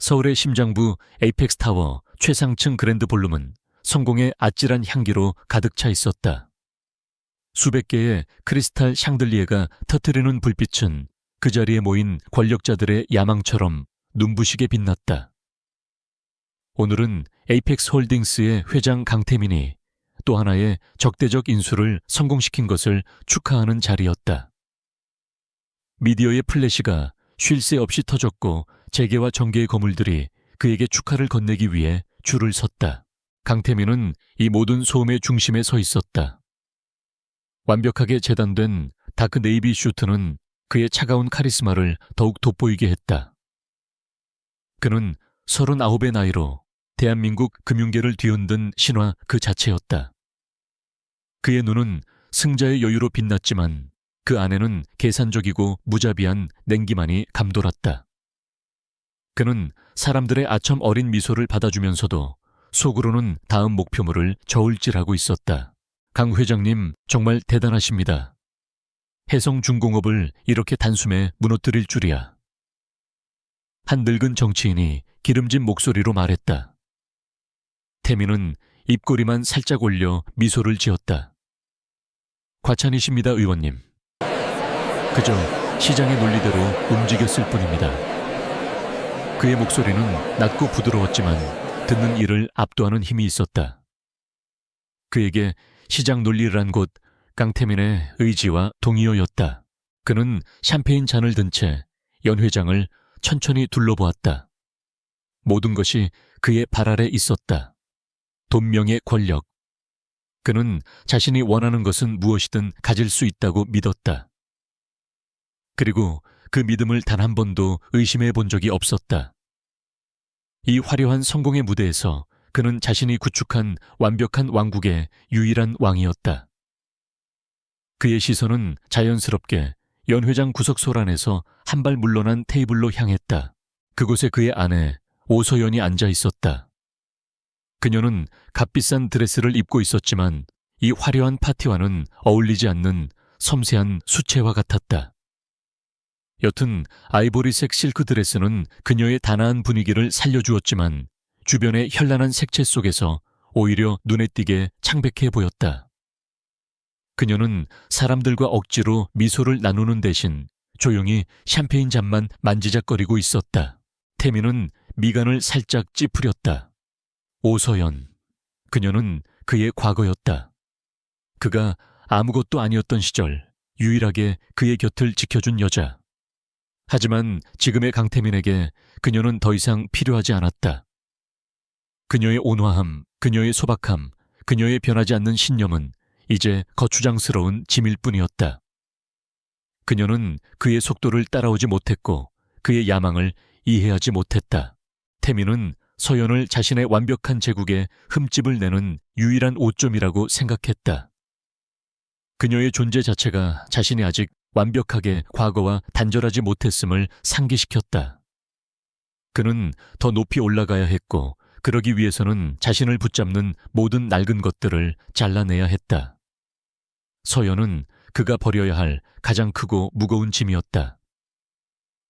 서울의 심장부 에이펙스 타워 최상층 그랜드 볼룸은 성공의 아찔한 향기로 가득 차 있었다. 수백 개의 크리스탈 샹들리에가 터뜨리는 불빛은 그 자리에 모인 권력자들의 야망처럼 눈부시게 빛났다. 오늘은 에이펙스 홀딩스의 회장 강태민이 또 하나의 적대적 인수를 성공시킨 것을 축하하는 자리였다. 미디어의 플래시가 쉴 새 없이 터졌고 재계와 정계의 거물들이 그에게 축하를 건네기 위해 줄을 섰다. 강태민은 이 모든 소음의 중심에 서 있었다. 완벽하게 재단된 다크 네이비 슈트는 그의 차가운 카리스마를 더욱 돋보이게 했다. 그는 39의 나이로 대한민국 금융계를 뒤흔든 신화 그 자체였다. 그의 눈은 승자의 여유로 빛났지만 그 안에는 계산적이고 무자비한 냉기만이 감돌았다. 그는 사람들의 아첨 어린 미소를 받아주면서도 속으로는 다음 목표물을 저울질하고 있었다. 강 회장님 정말 대단하십니다. 해성중공업을 이렇게 단숨에 무너뜨릴 줄이야. 한 늙은 정치인이 기름진 목소리로 말했다. 태민은 입꼬리만 살짝 올려 미소를 지었다. 과찬이십니다, 의원님. 그저 시장의 논리대로 움직였을 뿐입니다. 그의 목소리는 낮고 부드러웠지만 듣는 이를 압도하는 힘이 있었다. 그에게 시장 논리란 곧 강태민의 의지와 동의어였다. 그는 샴페인 잔을 든 채 연 회장을 천천히 둘러보았다. 모든 것이 그의 발 아래 있었다. 돈명의 권력. 그는 자신이 원하는 것은 무엇이든 가질 수 있다고 믿었다. 그리고 그 믿음을 단 한 번도 의심해 본 적이 없었다. 이 화려한 성공의 무대에서 그는 자신이 구축한 완벽한 왕국의 유일한 왕이었다. 그의 시선은 자연스럽게 연 회장 구석소란에서 한 발 물러난 테이블로 향했다. 그곳에 그의 아내 오소연이 앉아 있었다. 그녀는 값비싼 드레스를 입고 있었지만 이 화려한 파티와는 어울리지 않는 섬세한 수채화 같았다. 여튼 아이보리색 실크 드레스는 그녀의 단아한 분위기를 살려주었지만 주변의 현란한 색채 속에서 오히려 눈에 띄게 창백해 보였다. 그녀는 사람들과 억지로 미소를 나누는 대신 조용히 샴페인 잔만 만지작거리고 있었다. 태민은 미간을 살짝 찌푸렸다. 오서연. 그녀는 그의 과거였다. 그가 아무것도 아니었던 시절 유일하게 그의 곁을 지켜준 여자. 하지만 지금의 강태민에게 그녀는 더 이상 필요하지 않았다. 그녀의 온화함, 그녀의 소박함, 그녀의 변하지 않는 신념은 이제 거추장스러운 짐일 뿐이었다. 그녀는 그의 속도를 따라오지 못했고 그의 야망을 이해하지 못했다. 태민은 서연을 자신의 완벽한 제국에 흠집을 내는 유일한 오점이라고 생각했다. 그녀의 존재 자체가 자신이 아직 완벽하게 과거와 단절하지 못했음을 상기시켰다. 그는 더 높이 올라가야 했고 그러기 위해서는 자신을 붙잡는 모든 낡은 것들을 잘라내야 했다. 서연은 그가 버려야 할 가장 크고 무거운 짐이었다.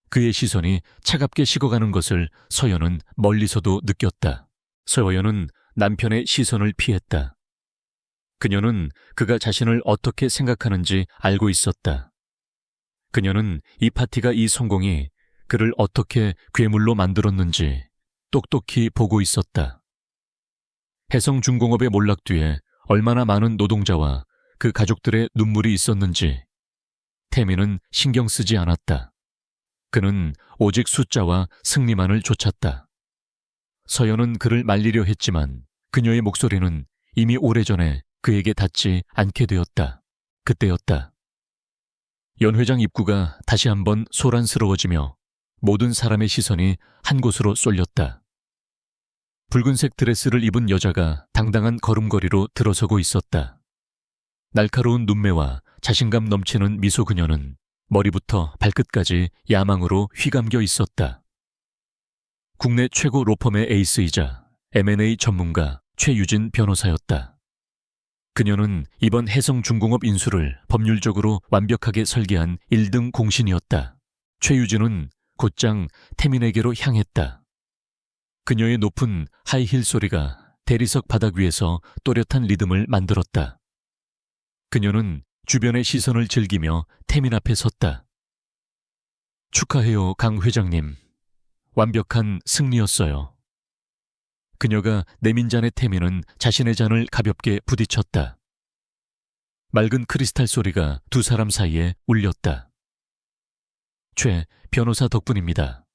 그의 시선이 차갑게 식어가는 것을 서연은 멀리서도 느꼈다. 서연은 남편의 시선을 피했다. 그녀는 그가 자신을 어떻게 생각하는지 알고 있었다. 그녀는 이 파티가 이 성공이 그를 어떻게 괴물로 만들었는지 똑똑히 보고 있었다. 해성중공업의 몰락 뒤에 얼마나 많은 노동자와 그 가족들의 눈물이 있었는지 태민은 신경 쓰지 않았다. 그는 오직 숫자와 승리만을 쫓았다. 서연은 그를 말리려 했지만 그녀의 목소리는 이미 오래전에 그에게 닿지 않게 되었다. 그때였다. 연 회장 입구가 다시 한번 소란스러워지며 모든 사람의 시선이 한 곳으로 쏠렸다. 붉은색 드레스를 입은 여자가 당당한 걸음걸이로 들어서고 있었다. 날카로운 눈매와 자신감 넘치는 미소 그녀는 머리부터 발끝까지 야망으로 휘감겨 있었다. 국내 최고 로펌의 에이스이자 M&A 전문가 최유진 변호사였다. 그녀는 이번 해성중공업 인수를 법률적으로 완벽하게 설계한 1등 공신이었다. 최유진은 곧장 태민에게로 향했다. 그녀의 높은 하이힐 소리가 대리석 바닥 위에서 또렷한 리듬을 만들었다. 그녀는 주변의 시선을 즐기며 태민 앞에 섰다. 축하해요, 강 회장님. 완벽한 승리였어요. 그녀가 내민 잔에 태민은 자신의 잔을 가볍게 부딪혔다. 맑은 크리스탈 소리가 두 사람 사이에 울렸다. 최 변호사 덕분입니다.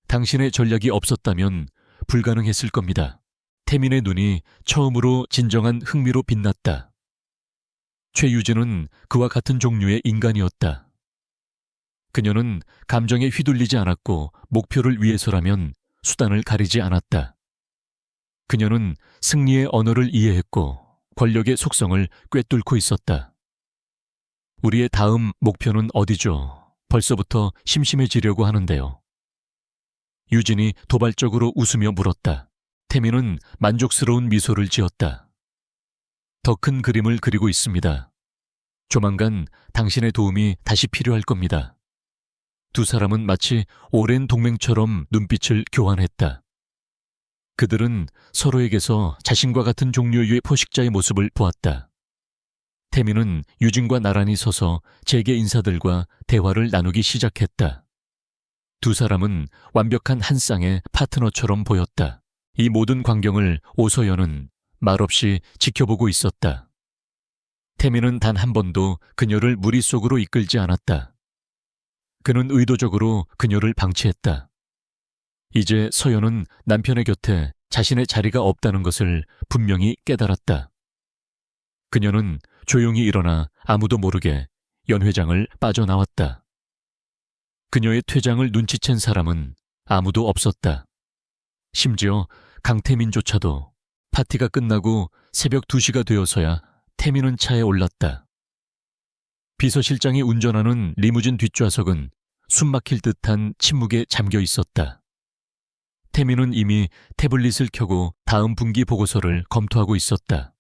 당신의 전략이 없었다면 불가능했을 겁니다. 태민의 눈이 처음으로 진정한 흥미로 빛났다. 최유진은 그와 같은 종류의 인간이었다. 그녀는 감정에 휘둘리지 않았고 목표를 위해서라면 수단을 가리지 않았다. 그녀는 승리의 언어를 이해했고 권력의 속성을 꿰뚫고 있었다. 우리의 다음 목표는 어디죠? 벌써부터 심심해지려고 하는데요. 유진이 도발적으로 웃으며 물었다. 태민은 만족스러운 미소를 지었다. 더 큰 그림을 그리고 있습니다. 조만간 당신의 도움이 다시 필요할 겁니다. 두 사람은 마치 오랜 동맹처럼 눈빛을 교환했다. 그들은 서로에게서 자신과 같은 종류의 포식자의 모습을 보았다. 태민은 유진과 나란히 서서 재계 인사들과 대화를 나누기 시작했다. 두 사람은 완벽한 한 쌍의 파트너처럼 보였다. 이 모든 광경을 오서연은 말없이 지켜보고 있었다. 태민은 단 한 번도 그녀를 무리 속으로 이끌지 않았다. 그는 의도적으로 그녀를 방치했다. 이제 서연은 남편의 곁에 자신의 자리가 없다는 것을 분명히 깨달았다. 그녀는 조용히 일어나 아무도 모르게 연 회장을 빠져나왔다. 그녀의 퇴장을 눈치챈 사람은 아무도 없었다. 심지어 강태민조차도. 파티가 끝나고 새벽 2시가 되어서야 태민은 차에 올랐다. 비서실장이 운전하는 리무진 뒷좌석은 숨막힐 듯한 침묵에 잠겨 있었다. 태민은 이미 태블릿을 켜고 다음 분기 보고서를 검토하고 있었다.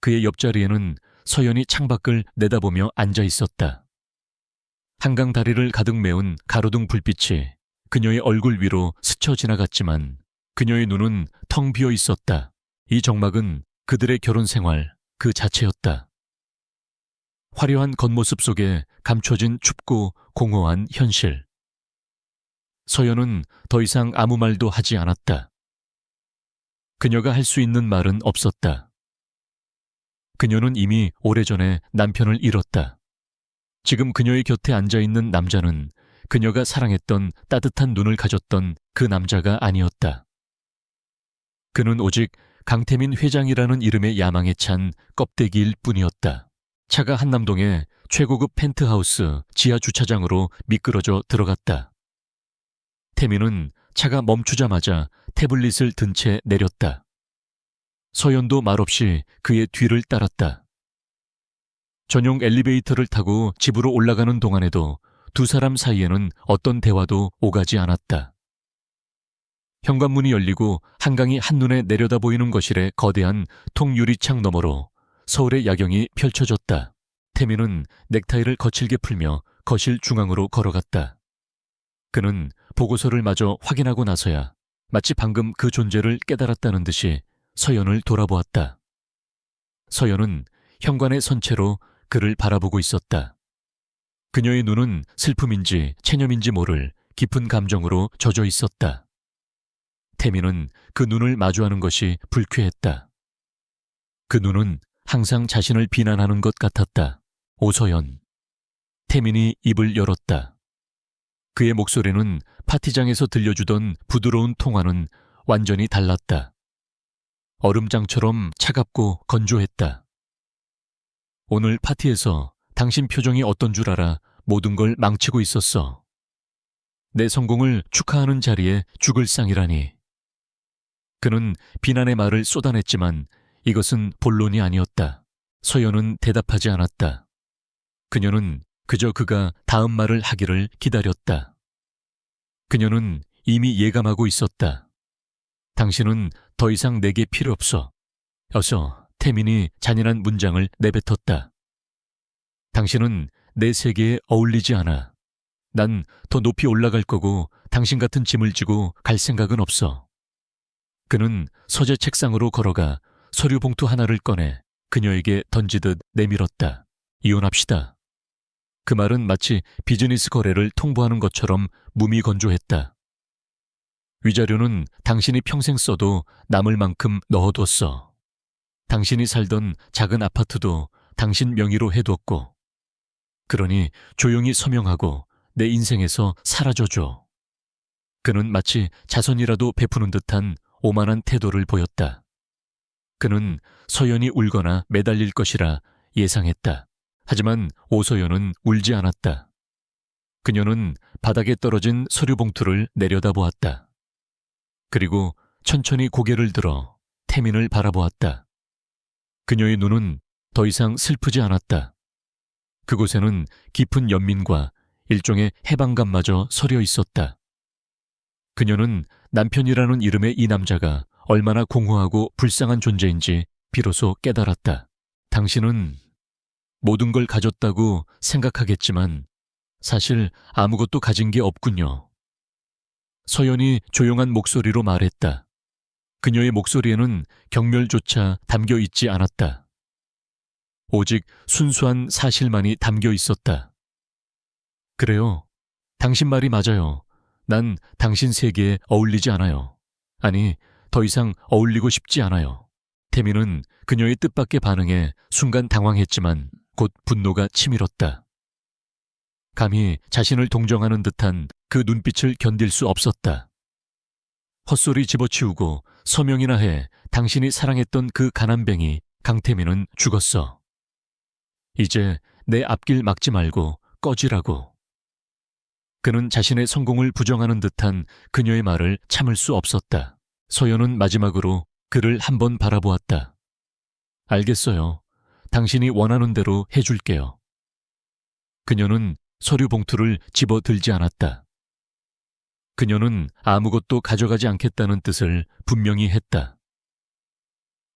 그의 옆자리에는 서연이 창밖을 내다보며 앉아 있었다. 한강 다리를 가득 메운 가로등 불빛이 그녀의 얼굴 위로 스쳐 지나갔지만 그녀의 눈은 텅 비어 있었다. 이 정막은 그들의 결혼 생활 그 자체였다. 화려한 겉모습 속에 감춰진 춥고 공허한 현실. 서연은 더 이상 아무 말도 하지 않았다. 그녀가 할 수 있는 말은 없었다. 그녀는 이미 오래전에 남편을 잃었다. 지금 그녀의 곁에 앉아있는 남자는 그녀가 사랑했던 따뜻한 눈을 가졌던 그 남자가 아니었다. 그는 오직 강태민 회장이라는 이름의 야망에 찬 껍데기일 뿐이었다. 차가 한남동의 최고급 펜트하우스 지하 주차장으로 미끄러져 들어갔다. 태민은 차가 멈추자마자 태블릿을 든 채 내렸다. 서연도 말없이 그의 뒤를 따랐다. 전용 엘리베이터를 타고 집으로 올라가는 동안에도 두 사람 사이에는 어떤 대화도 오가지 않았다. 현관문이 열리고 한강이 한눈에 내려다 보이는 거실의 거대한 통유리창 너머로 서울의 야경이 펼쳐졌다. 태민은 넥타이를 거칠게 풀며 거실 중앙으로 걸어갔다. 그는 보고서를 마저 확인하고 나서야 마치 방금 그 존재를 깨달았다는 듯이 서연을 돌아보았다. 서연은 현관에 선 채로 그를 바라보고 있었다. 그녀의 눈은 슬픔인지 체념인지 모를 깊은 감정으로 젖어 있었다. 태민은 그 눈을 마주하는 것이 불쾌했다. 그 눈은 항상 자신을 비난하는 것 같았다. 오서연. 태민이 입을 열었다. 그의 목소리는 파티장에서 들려주던 부드러운 통화는 완전히 달랐다. 얼음장처럼 차갑고 건조했다. 오늘 파티에서 당신 표정이 어떤 줄 알아 모든 걸 망치고 있었어. 내 성공을 축하하는 자리에 죽을 상이라니. 그는 비난의 말을 쏟아냈지만 이것은 본론이 아니었다. 서연은 대답하지 않았다. 그녀는 그저 그가 다음 말을 하기를 기다렸다. 그녀는 이미 예감하고 있었다. 당신은 더 이상 내게 필요 없어. 어서. 태민이 잔인한 문장을 내뱉었다. 당신은 내 세계에 어울리지 않아. 난 더 높이 올라갈 거고 당신 같은 짐을 지고 갈 생각은 없어. 그는 서재 책상으로 걸어가 서류 봉투 하나를 꺼내 그녀에게 던지듯 내밀었다. 이혼합시다. 그 말은 마치 비즈니스 거래를 통보하는 것처럼 무미건조했다. 위자료는 당신이 평생 써도 남을 만큼 넣어뒀어. 당신이 살던 작은 아파트도 당신 명의로 해뒀고. 그러니 조용히 서명하고 내 인생에서 사라져줘. 그는 마치 자선이라도 베푸는 듯한 오만한 태도를 보였다. 그는 서연이 울거나 매달릴 것이라 예상했다. 하지만 오서연은 울지 않았다. 그녀는 바닥에 떨어진 서류 봉투를 내려다보았다. 그리고 천천히 고개를 들어 태민을 바라보았다. 그녀의 눈은 더 이상 슬프지 않았다. 그곳에는 깊은 연민과 일종의 해방감마저 서려 있었다. 그녀는 남편이라는 이름의 이 남자가 얼마나 공허하고 불쌍한 존재인지 비로소 깨달았다. 당신은 모든 걸 가졌다고 생각하겠지만 사실 아무것도 가진 게 없군요. 서연이 조용한 목소리로 말했다. 그녀의 목소리에는 경멸조차 담겨 있지 않았다. 오직 순수한 사실만이 담겨 있었다. 그래요. 당신 말이 맞아요. 난 당신 세계에 어울리지 않아요. 아니, 더 이상 어울리고 싶지 않아요. 태민은 그녀의 뜻밖의 반응에 순간 당황했지만 곧 분노가 치밀었다. 감히 자신을 동정하는 듯한 그 눈빛을 견딜 수 없었다. 헛소리 집어치우고 서명이나 해 당신이 사랑했던 그 가난뱅이 강태민은 죽었어. 이제 내 앞길 막지 말고 꺼지라고. 그는 자신의 성공을 부정하는 듯한 그녀의 말을 참을 수 없었다. 서연은 마지막으로 그를 한번 바라보았다. 알겠어요. 당신이 원하는 대로 해줄게요. 그녀는 서류 봉투를 집어 들지 않았다. 그녀는 아무것도 가져가지 않겠다는 뜻을 분명히 했다.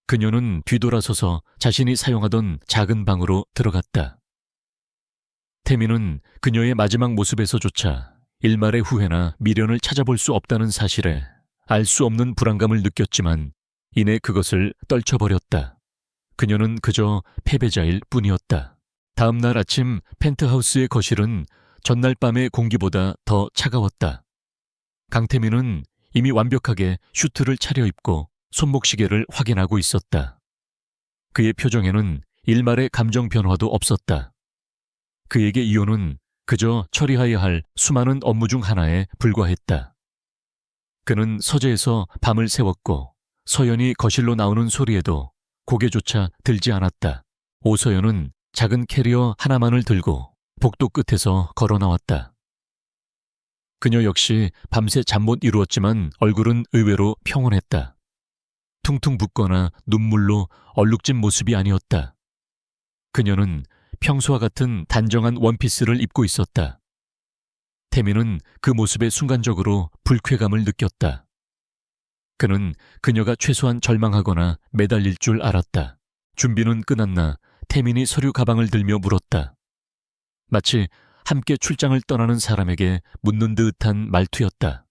그녀는 뒤돌아서서 자신이 사용하던 작은 방으로 들어갔다. 태민은 그녀의 마지막 모습에서조차 일말의 후회나 미련을 찾아볼 수 없다는 사실에 알 수 없는 불안감을 느꼈지만 이내 그것을 떨쳐버렸다. 그녀는 그저 패배자일 뿐이었다. 다음 날 아침 펜트하우스의 거실은 전날 밤의 공기보다 더 차가웠다. 강태민은 이미 완벽하게 슈트를 차려입고 손목시계를 확인하고 있었다. 그의 표정에는 일말의 감정 변화도 없었다. 그에게 이혼은 그저 처리해야 할 수많은 업무 중 하나에 불과했다. 그는 서재에서 밤을 새웠고 서연이 거실로 나오는 소리에도 고개조차 들지 않았다. 오서연은 작은 캐리어 하나만을 들고 복도 끝에서 걸어 나왔다. 그녀 역시 밤새 잠 못 이루었지만 얼굴은 의외로 평온했다. 퉁퉁 붓거나 눈물로 얼룩진 모습이 아니었다. 그녀는 평소와 같은 단정한 원피스를 입고 있었다. 태민은 그 모습에 순간적으로 불쾌감을 느꼈다. 그는 그녀가 최소한 절망하거나 매달릴 줄 알았다. 준비는 끝났나 태민이 서류 가방을 들며 물었다. 마치 함께 출장을 떠나는 사람에게 묻는 듯한 말투였다.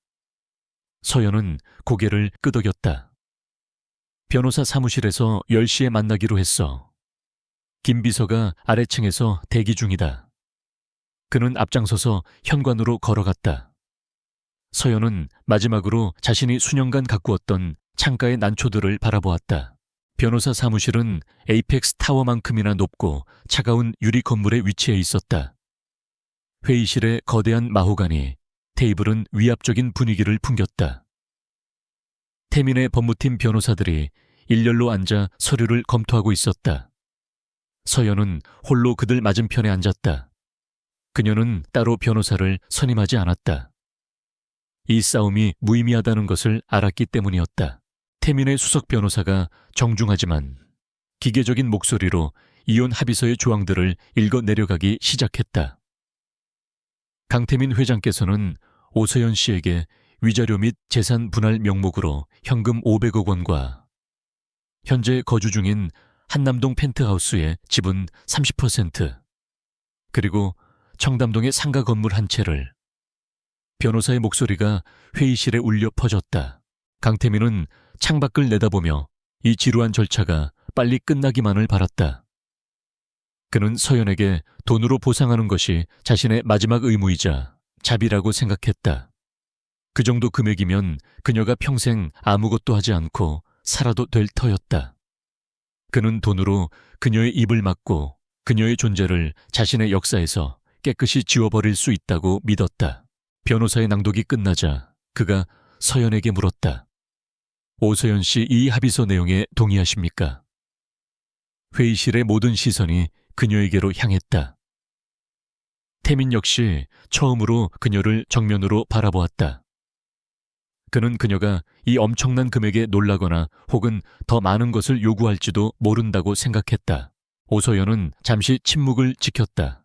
서연은 고개를 끄덕였다. 변호사 사무실에서 10시에 만나기로 했어. 김 비서가 아래층에서 대기 중이다. 그는 앞장서서 현관으로 걸어갔다. 서연은 마지막으로 자신이 수년간 가꾸었던 창가의 난초들을 바라보았다. 변호사 사무실은 에이펙스 타워만큼이나 높고 차가운 유리 건물에 위치해 있었다. 회의실의 거대한 마호가니, 테이블은 위압적인 분위기를 풍겼다. 태민의 법무팀 변호사들이 일렬로 앉아 서류를 검토하고 있었다. 서연은 홀로 그들 맞은편에 앉았다. 그녀는 따로 변호사를 선임하지 않았다. 이 싸움이 무의미하다는 것을 알았기 때문이었다. 태민의 수석 변호사가 정중하지만 기계적인 목소리로 이혼 합의서의 조항들을 읽어 내려가기 시작했다. 강태민 회장께서는 오서연 씨에게 위자료 및 재산 분할 명목으로 현금 500억 원과 현재 거주 중인 한남동 펜트하우스의 지분 30%, 그리고 청담동의 상가 건물 한 채를 변호사의 목소리가 회의실에 울려 퍼졌다. 강태민은 창밖을 내다보며 이 지루한 절차가 빨리 끝나기만을 바랐다. 그는 서연에게 돈으로 보상하는 것이 자신의 마지막 의무이자 자비라고 생각했다. 그 정도 금액이면 그녀가 평생 아무것도 하지 않고 살아도 될 터였다. 그는 돈으로 그녀의 입을 막고 그녀의 존재를 자신의 역사에서 깨끗이 지워버릴 수 있다고 믿었다. 변호사의 낭독이 끝나자 그가 서연에게 물었다. 오서연 씨, 이 합의서 내용에 동의하십니까? 회의실의 모든 시선이 그녀에게로 향했다. 태민 역시 처음으로 그녀를 정면으로 바라보았다. 그는 그녀가 이 엄청난 금액에 놀라거나 혹은 더 많은 것을 요구할지도 모른다고 생각했다. 오서연은 잠시 침묵을 지켰다.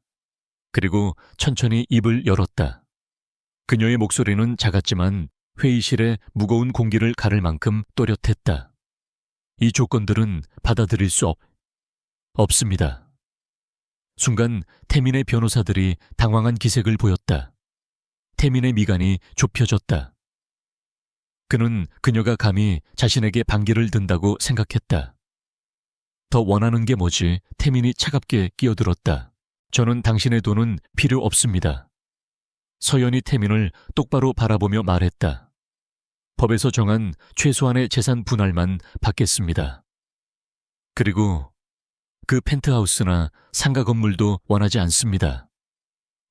그리고 천천히 입을 열었다. 그녀의 목소리는 작았지만 회의실에 무거운 공기를 가를 만큼 또렷했다. 이 조건들은 받아들일 수 없습니다. 순간 태민의 변호사들이 당황한 기색을 보였다. 태민의 미간이 좁혀졌다. 그는 그녀가 감히 자신에게 반기를 든다고 생각했다. 더 원하는 게 뭐지? 태민이 차갑게 끼어들었다. 저는 당신의 돈은 필요 없습니다. 서연이 태민을 똑바로 바라보며 말했다. 법에서 정한 최소한의 재산 분할만 받겠습니다. 그리고 그 펜트하우스나 상가 건물도 원하지 않습니다.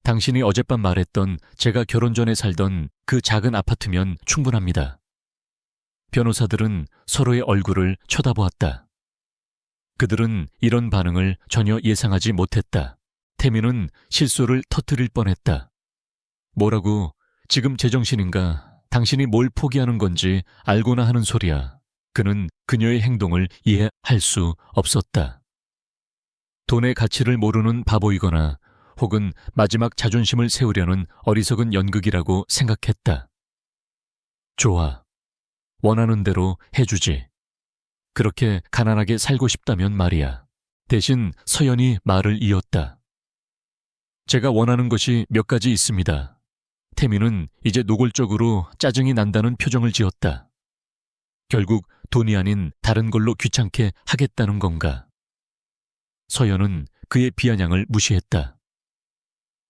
당신이 어젯밤 말했던 제가 결혼 전에 살던 그 작은 아파트면 충분합니다. 변호사들은 서로의 얼굴을 쳐다보았다. 그들은 이런 반응을 전혀 예상하지 못했다. 태민은 실소를 터뜨릴 뻔했다. 뭐라고? 지금 제정신인가? 당신이 뭘 포기하는 건지 알고나 하는 소리야. 그는 그녀의 행동을 이해할 수 없었다. 돈의 가치를 모르는 바보이거나 혹은 마지막 자존심을 세우려는 어리석은 연극이라고 생각했다. 좋아. 원하는 대로 해주지. 그렇게 가난하게 살고 싶다면 말이야. 대신 서연이 말을 이었다. 제가 원하는 것이 몇 가지 있습니다. 태민은 이제 노골적으로 짜증이 난다는 표정을 지었다. 결국 돈이 아닌 다른 걸로 귀찮게 하겠다는 건가? 서연은 그의 비아냥을 무시했다.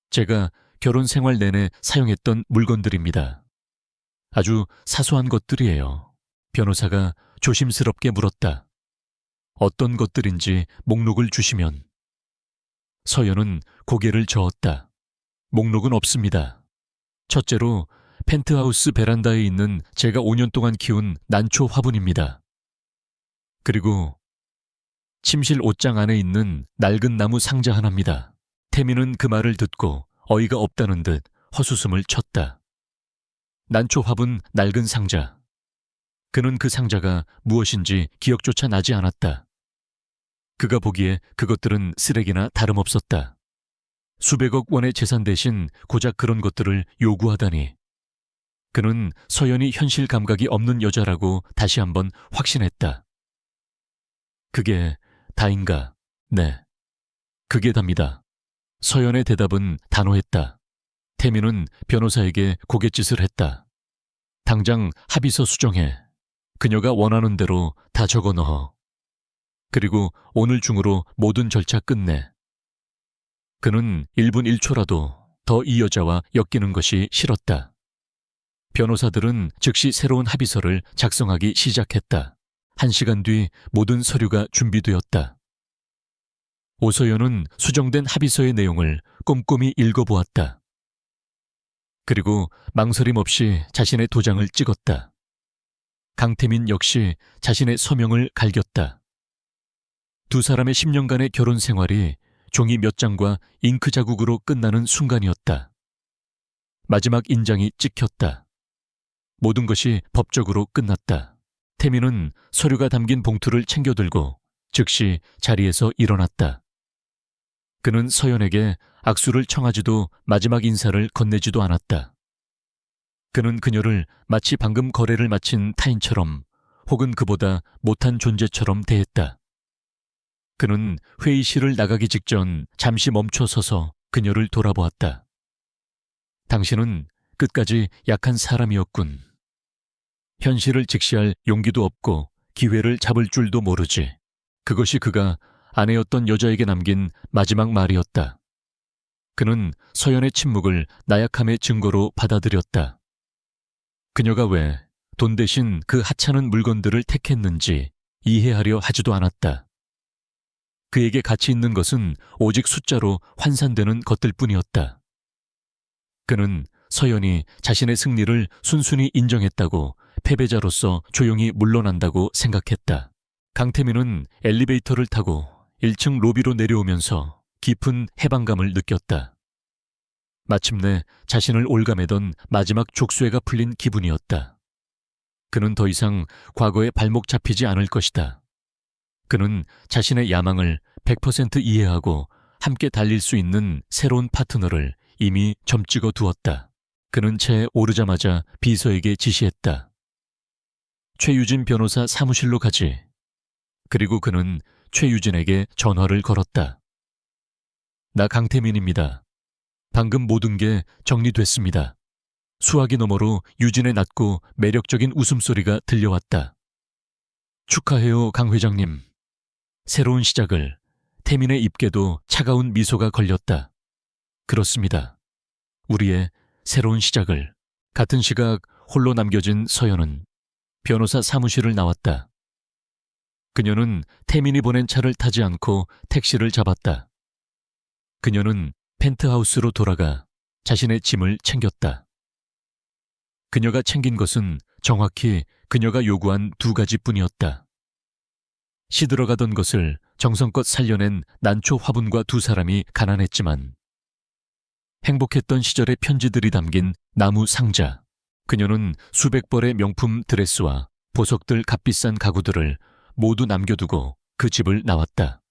제가 결혼 생활 내내 사용했던 물건들입니다. 아주 사소한 것들이에요. 변호사가 조심스럽게 물었다. 어떤 것들인지 목록을 주시면. 서연은 고개를 저었다. 목록은 없습니다. 첫째로 펜트하우스 베란다에 있는 제가 5년 동안 키운 난초 화분입니다. 그리고 침실 옷장 안에 있는 낡은 나무 상자 하나입니다. 태민은 그 말을 듣고 어이가 없다는 듯 헛웃음을 쳤다. 난초 화분, 낡은 상자. 그는 그 상자가 무엇인지 기억조차 나지 않았다. 그가 보기에 그것들은 쓰레기나 다름없었다. 수백억 원의 재산 대신 고작 그런 것들을 요구하다니. 그는 서연이 현실 감각이 없는 여자라고 다시 한번 확신했다. 그게 다인가? 네. 그게 답니다. 서연의 대답은 단호했다. 태민은 변호사에게 고갯짓을 했다. 당장 합의서 수정해. 그녀가 원하는 대로 다 적어 넣어. 그리고 오늘 중으로 모든 절차 끝내. 그는 1분 1초라도 더 이 여자와 엮이는 것이 싫었다. 변호사들은 즉시 새로운 합의서를 작성하기 시작했다. 1시간 뒤 모든 서류가 준비되었다. 오서연은 수정된 합의서의 내용을 꼼꼼히 읽어보았다. 그리고 망설임 없이 자신의 도장을 찍었다. 강태민 역시 자신의 서명을 갈겼다. 두 사람의 10년간의 결혼 생활이 종이 몇 장과 잉크 자국으로 끝나는 순간이었다. 마지막 인장이 찍혔다. 모든 것이 법적으로 끝났다. 태민은 서류가 담긴 봉투를 챙겨들고 즉시 자리에서 일어났다. 그는 서연에게 악수를 청하지도 마지막 인사를 건네지도 않았다. 그는 그녀를 마치 방금 거래를 마친 타인처럼 혹은 그보다 못한 존재처럼 대했다. 그는 회의실을 나가기 직전 잠시 멈춰 서서 그녀를 돌아보았다. 당신은 끝까지 약한 사람이었군. 현실을 직시할 용기도 없고 기회를 잡을 줄도 모르지. 그것이 그가 아내였던 여자에게 남긴 마지막 말이었다. 그는 서연의 침묵을 나약함의 증거로 받아들였다. 그녀가 왜 돈 대신 그 하찮은 물건들을 택했는지 이해하려 하지도 않았다. 그에게 가치 있는 것은 오직 숫자로 환산되는 것들 뿐이었다. 그는 서연이 자신의 승리를 순순히 인정했다고 패배자로서 조용히 물러난다고 생각했다. 강태민은 엘리베이터를 타고 1층 로비로 내려오면서 깊은 해방감을 느꼈다. 마침내 자신을 올가매던 마지막 족쇄가 풀린 기분이었다. 그는 더 이상 과거에 발목 잡히지 않을 것이다. 그는 자신의 야망을 100% 이해하고 함께 달릴 수 있는 새로운 파트너를 이미 점찍어 두었다. 그는 채 오르자마자 비서에게 지시했다. 최유진 변호사 사무실로 가지. 그리고 그는 최유진에게 전화를 걸었다. 나 강태민입니다. 방금 모든 게 정리됐습니다. 수화기 너머로 유진의 낮고 매력적인 웃음소리가 들려왔다. 축하해요, 강 회장님. 새로운 시작을. 태민의 입게도 차가운 미소가 걸렸다. 그렇습니다. 우리의 새로운 시작을. 같은 시각 홀로 남겨진 서연은 변호사 사무실을 나왔다. 그녀는 태민이 보낸 차를 타지 않고 택시를 잡았다. 그녀는 펜트하우스로 돌아가 자신의 짐을 챙겼다. 그녀가 챙긴 것은 정확히 그녀가 요구한 2가지뿐이었다. 시들어가던 것을 정성껏 살려낸 난초 화분과 2사람이 가난했지만 행복했던 시절의 편지들이 담긴 나무 상자. 그녀는 수백 벌의 명품 드레스와 보석들 값비싼 가구들을 모두 남겨두고 그 집을 나왔다.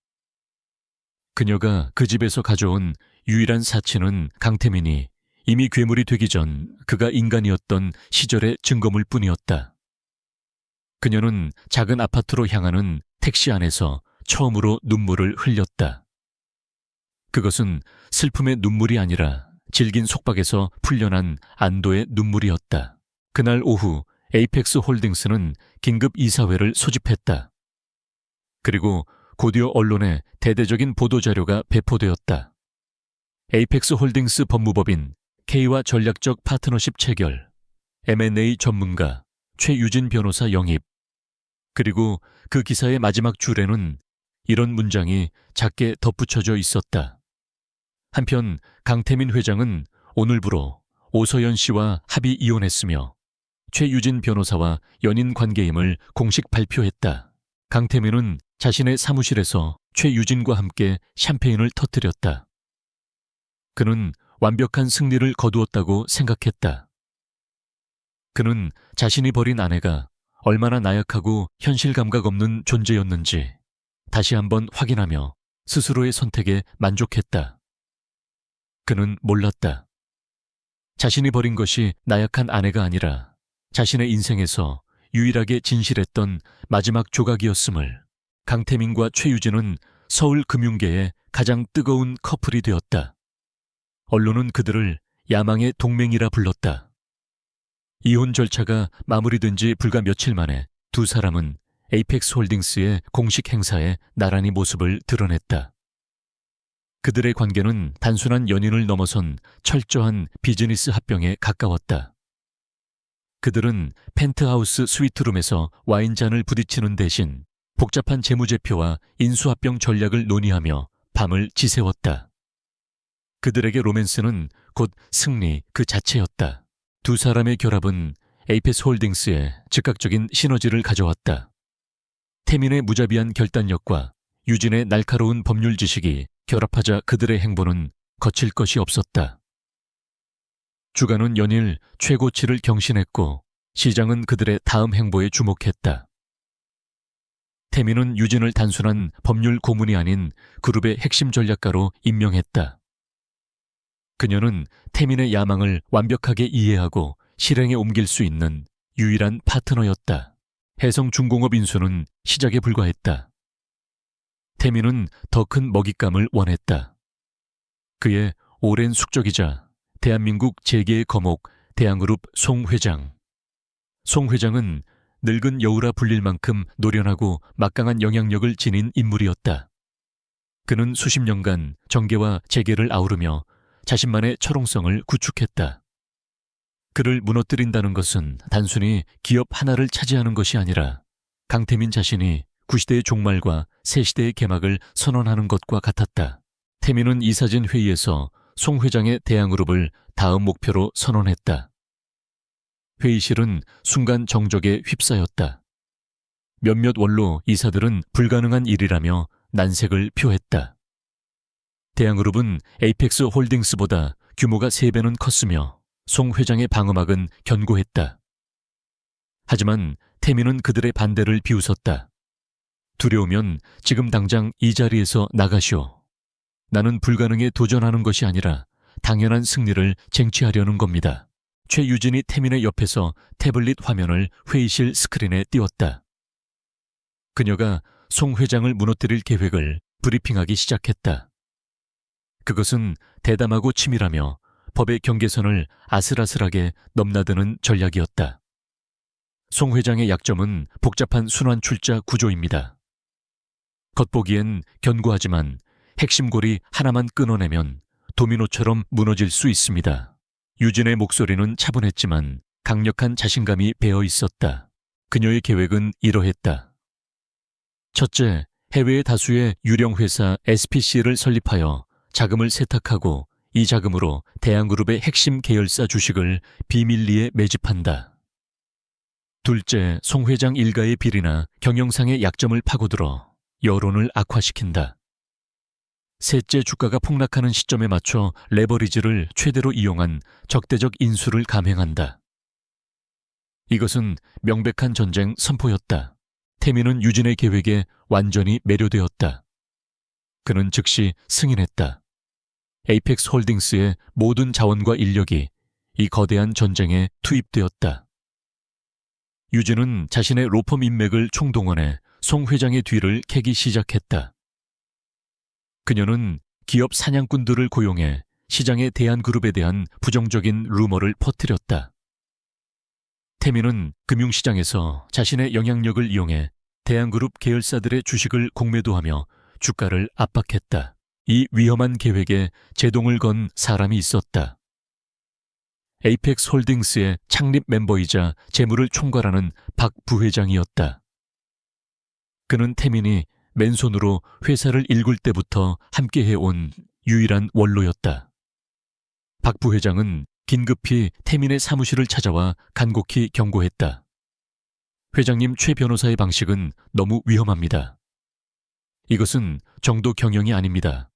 그녀가 그 집에서 가져온 유일한 사치는 강태민이 이미 괴물이 되기 전 그가 인간이었던 시절의 증거물 뿐이었다. 그녀는 작은 아파트로 향하는 택시 안에서 처음으로 눈물을 흘렸다. 그것은 슬픔의 눈물이 아니라 질긴 속박에서 풀려난 안도의 눈물이었다. 그날 오후 에이펙스 홀딩스는 긴급 이사회를 소집했다. 그리고 곧이어 언론에 대대적인 보도자료가 배포되었다. 에이펙스 홀딩스 법무법인 K와 전략적 파트너십 체결, M&A 전문가 최유진 변호사 영입. 그리고 그 기사의 마지막 줄에는 이런 문장이 작게 덧붙여져 있었다. 한편 강태민 회장은 오늘부로 오서연 씨와 합의 이혼했으며 최유진 변호사와 연인 관계임을 공식 발표했다. 강태민은 자신의 사무실에서 최유진과 함께 샴페인을 터뜨렸다. 그는 완벽한 승리를 거두었다고 생각했다. 그는 자신이 버린 아내가 얼마나 나약하고 현실 감각 없는 존재였는지 다시 한번 확인하며 스스로의 선택에 만족했다. 그는 몰랐다. 자신이 버린 것이 나약한 아내가 아니라 자신의 인생에서 유일하게 진실했던 마지막 조각이었음을. 강태민과 최유진은 서울 금융계의 가장 뜨거운 커플이 되었다. 언론은 그들을 야망의 동맹이라 불렀다. 이혼 절차가 마무리된 지 불과 며칠 만에 2사람은 에이펙스 홀딩스의 공식 행사에 나란히 모습을 드러냈다. 그들의 관계는 단순한 연인을 넘어선 철저한 비즈니스 합병에 가까웠다. 그들은 펜트하우스 스위트룸에서 와인잔을 부딪히는 대신 복잡한 재무제표와 인수합병 전략을 논의하며 밤을 지새웠다. 그들에게 로맨스는 곧 승리 그 자체였다. 2사람의 결합은 에이펙스 홀딩스에 즉각적인 시너지를 가져왔다. 태민의 무자비한 결단력과 유진의 날카로운 법률 지식이 결합하자 그들의 행보는 거칠 것이 없었다. 주간은 연일 최고치를 경신했고 시장은 그들의 다음 행보에 주목했다. 태민은 유진을 단순한 법률 고문이 아닌 그룹의 핵심 전략가로 임명했다. 그녀는 태민의 야망을 완벽하게 이해하고 실행에 옮길 수 있는 유일한 파트너였다. 해성중공업 인수는 시작에 불과했다. 태민은 더 큰 먹잇감을 원했다. 그의 오랜 숙적이자 대한민국 재계의 거목 대항그룹 송 회장. 송 회장은 늙은 여우라 불릴 만큼 노련하고 막강한 영향력을 지닌 인물이었다. 그는 수십 년간 정계와 재계를 아우르며 자신만의 철옹성을 구축했다. 그를 무너뜨린다는 것은 단순히 기업 하나를 차지하는 것이 아니라 강태민 자신이 구시대의 종말과 새시대의 개막을 선언하는 것과 같았다. 태민은 이사진 회의에서 송 회장의 대항그룹을 다음 목표로 선언했다. 회의실은 순간 정적에 휩싸였다. 몇몇 원로 이사들은 불가능한 일이라며 난색을 표했다. 대항그룹은 에이펙스 홀딩스보다 규모가 3배는 컸으며 송 회장의 방어막은 견고했다. 하지만 태민은 그들의 반대를 비웃었다. 두려우면 지금 당장 이 자리에서 나가시오. 나는 불가능에 도전하는 것이 아니라 당연한 승리를 쟁취하려는 겁니다. 최유진이 태민의 옆에서 태블릿 화면을 회의실 스크린에 띄웠다. 그녀가 송 회장을 무너뜨릴 계획을 브리핑하기 시작했다. 그것은 대담하고 치밀하며 법의 경계선을 아슬아슬하게 넘나드는 전략이었다. 송 회장의 약점은 복잡한 순환 출자 구조입니다. 겉보기엔 견고하지만 핵심 고리 하나만 끊어내면 도미노처럼 무너질 수 있습니다. 유진의 목소리는 차분했지만 강력한 자신감이 배어 있었다. 그녀의 계획은 이러했다. 첫째, 해외의 다수의 유령 회사 SPC를 설립하여 자금을 세탁하고 이 자금으로 대항그룹의 핵심 계열사 주식을 비밀리에 매집한다. 둘째, 송 회장 일가의 비리나 경영상의 약점을 파고들어 여론을 악화시킨다. 셋째, 주가가 폭락하는 시점에 맞춰 레버리지를 최대로 이용한 적대적 인수를 감행한다. 이것은 명백한 전쟁 선포였다. 태민은 유진의 계획에 완전히 매료되었다. 그는 즉시 승인했다. 에이펙스 홀딩스의 모든 자원과 인력이 이 거대한 전쟁에 투입되었다. 유진은 자신의 로펌 인맥을 총동원해 송 회장의 뒤를 캐기 시작했다. 그녀는 기업 사냥꾼들을 고용해 시장의 대한그룹에 대한 부정적인 루머를 퍼뜨렸다. 태민은 금융시장에서 자신의 영향력을 이용해 대한그룹 계열사들의 주식을 공매도하며 주가를 압박했다. 이 위험한 계획에 제동을 건 사람이 있었다. 에이펙스 홀딩스의 창립 멤버이자 재무를 총괄하는 박 부회장이었다. 그는 태민이 맨손으로 회사를 일굴 때부터 함께 해온 유일한 원로였다. 박 부회장은 긴급히 태민의 사무실을 찾아와 간곡히 경고했다. 회장님 최 변호사의 방식은 너무 위험합니다. 이것은 정도 경영이 아닙니다.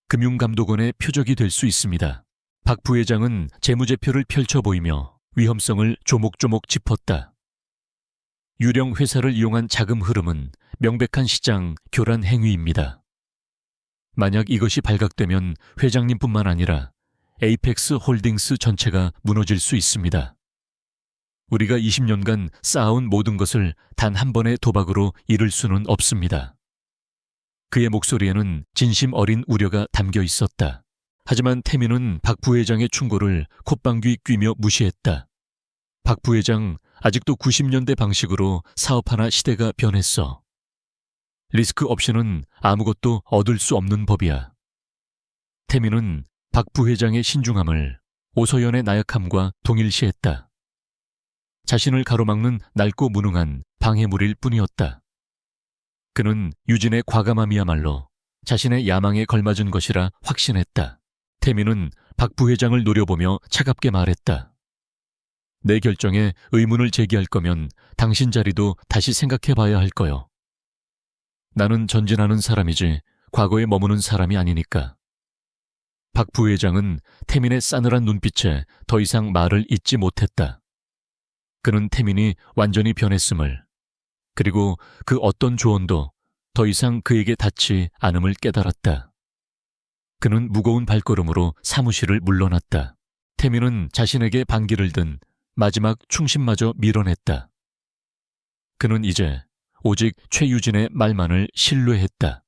금융감독원의 표적이 될 수 있습니다. 박 부회장은 재무제표를 펼쳐 보이며 위험성을 조목조목 짚었다. 유령 회사를 이용한 자금 흐름은 명백한 시장 교란 행위입니다. 만약 이것이 발각되면 회장님뿐만 아니라 에이펙스 홀딩스 전체가 무너질 수 있습니다. 우리가 20년간 쌓아온 모든 것을 단 한 번의 도박으로 잃을 수는 없습니다. 그의 목소리에는 진심 어린 우려가 담겨 있었다. 하지만 태민은 박 부회장의 충고를 콧방귀 뀌며 무시했다. 박 부회장, 아직도 90년대 방식으로 사업하나 시대가 변했어. 리스크 없이는 아무것도 얻을 수 없는 법이야. 태민은 박 부회장의 신중함을 오서연의 나약함과 동일시했다. 자신을 가로막는 낡고 무능한 방해물일 뿐이었다. 그는 유진의 과감함이야말로 자신의 야망에 걸맞은 것이라 확신했다. 태민은 박 부회장을 노려보며 차갑게 말했다. 내 결정에 의문을 제기할 거면 당신 자리도 다시 생각해봐야 할 거요. 나는 전진하는 사람이지 과거에 머무는 사람이 아니니까. 박 부회장은 태민의 싸늘한 눈빛에 더 이상 말을 잇지 못했다. 그는 태민이 완전히 변했음을, 그리고 그 어떤 조언도 더 이상 그에게 닿지 않음을 깨달았다. 그는 무거운 발걸음으로 사무실을 물러났다. 태민은 자신에게 반기를 든 마지막 충심마저 밀어냈다. 그는 이제 오직 최유진의 말만을 신뢰했다.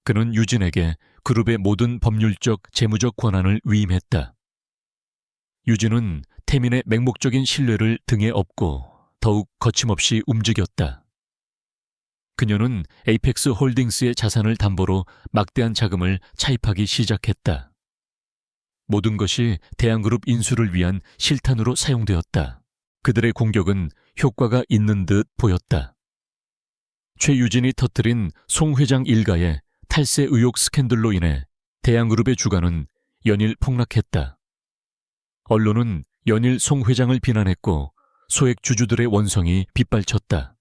그는 유진에게 그룹의 모든 법률적, 재무적 권한을 위임했다. 유진은 태민의 맹목적인 신뢰를 등에 업고 더욱 거침없이 움직였다. 그녀는 에이펙스 홀딩스의 자산을 담보로 막대한 자금을 차입하기 시작했다. 모든 것이 대한그룹 인수를 위한 실탄으로 사용되었다. 그들의 공격은 효과가 있는 듯 보였다. 최유진이 터뜨린 송 회장 일가의 탈세 의혹 스캔들로 인해 대한그룹의 주가는 연일 폭락했다. 언론은 연일 송 회장을 비난했고 소액 주주들의 원성이 빗발쳤다.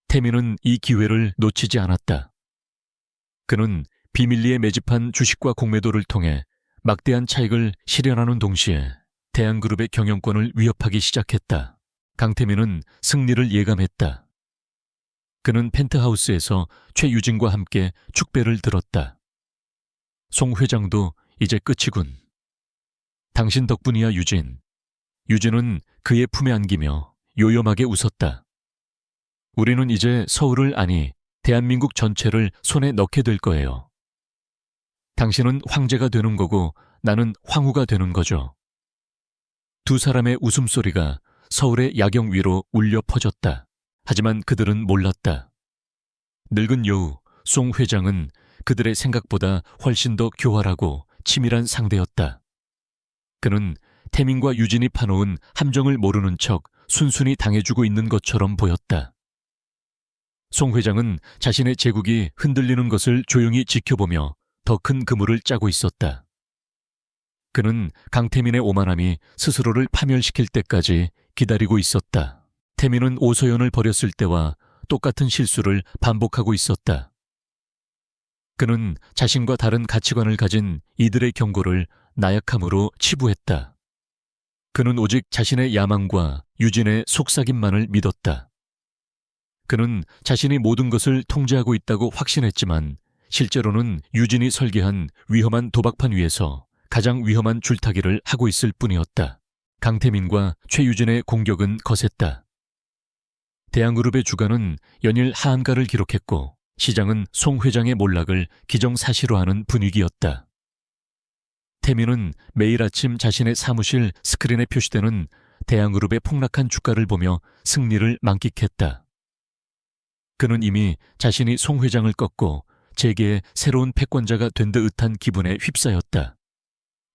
태민은 이 기회를 놓치지 않았다. 그는 비밀리에 매집한 주식과 공매도를 통해 막대한 차익을 실현하는 동시에 대한그룹의 경영권을 위협하기 시작했다. 강태민은 승리를 예감했다. 그는 펜트하우스에서 최유진과 함께 축배를 들었다. 송 회장도 이제 끝이군. 당신 덕분이야, 유진. 유진은 그의 품에 안기며 요염하게 웃었다. 우리는 이제 서울을 아니 대한민국 전체를 손에 넣게 될 거예요. 당신은 황제가 되는 거고 나는 황후가 되는 거죠. 두 사람의 웃음소리가 서울의 야경 위로 울려 퍼졌다. 하지만 그들은 몰랐다. 늙은 여우 송 회장은 그들의 생각보다 훨씬 더 교활하고 치밀한 상대였다. 그는 태민과 유진이 파놓은 함정을 모르는 척 순순히 당해주고 있는 것처럼 보였다. 송 회장은 자신의 제국이 흔들리는 것을 조용히 지켜보며 더 큰 그물을 짜고 있었다. 그는 강태민의 오만함이 스스로를 파멸시킬 때까지 기다리고 있었다. 태민은 오소연을 버렸을 때와 똑같은 실수를 반복하고 있었다. 그는 자신과 다른 가치관을 가진 이들의 경고를 나약함으로 치부했다. 그는 오직 자신의 야망과 유진의 속삭임만을 믿었다. 그는 자신이 모든 것을 통제하고 있다고 확신했지만 실제로는 유진이 설계한 위험한 도박판 위에서 가장 위험한 줄타기를 하고 있을 뿐이었다. 강태민과 최유진의 공격은 거셌다. 대한그룹의 주가는 연일 하한가를 기록했고 시장은 송 회장의 몰락을 기정사실화하는 분위기였다. 태민은 매일 아침 자신의 사무실 스크린에 표시되는 대한그룹의 폭락한 주가를 보며 승리를 만끽했다. 그는 이미 자신이 송 회장을 꺾고 재계의 새로운 패권자가 된 듯한 기분에 휩싸였다.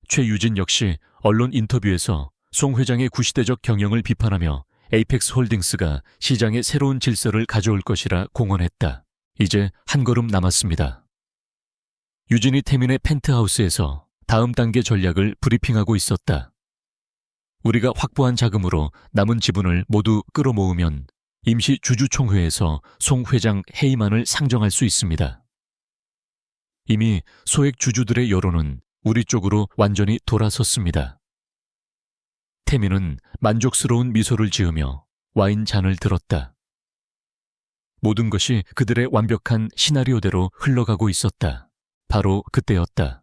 최유진 역시 언론 인터뷰에서 송 회장의 구시대적 경영을 비판하며 에이펙스 홀딩스가 시장에 새로운 질서를 가져올 것이라 공언했다. 이제 한 걸음 남았습니다. 유진이 태민의 펜트하우스에서 다음 단계 전략을 브리핑하고 있었다. 우리가 확보한 자금으로 남은 지분을 모두 끌어모으면 임시 주주총회에서 송 회장 해임안을 상정할 수 있습니다. 이미 소액 주주들의 여론은 우리 쪽으로 완전히 돌아섰습니다. 태민은 만족스러운 미소를 지으며 와인 잔을 들었다. 모든 것이 그들의 완벽한 시나리오대로 흘러가고 있었다. 바로 그때였다.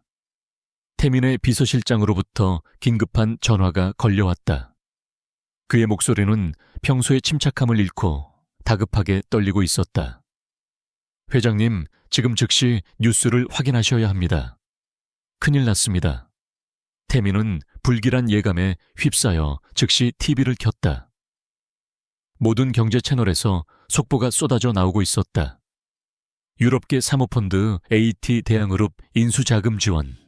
태민의 비서실장으로부터 긴급한 전화가 걸려왔다. 그의 목소리는 평소의 침착함을 잃고 다급하게 떨리고 있었다. 회장님, 지금 즉시 뉴스를 확인하셔야 합니다. 큰일 났습니다. 태민은 불길한 예감에 휩싸여 즉시 TV를 켰다. 모든 경제 채널에서 속보가 쏟아져 나오고 있었다. 유럽계 사모펀드 AET 대항그룹 인수자금 지원,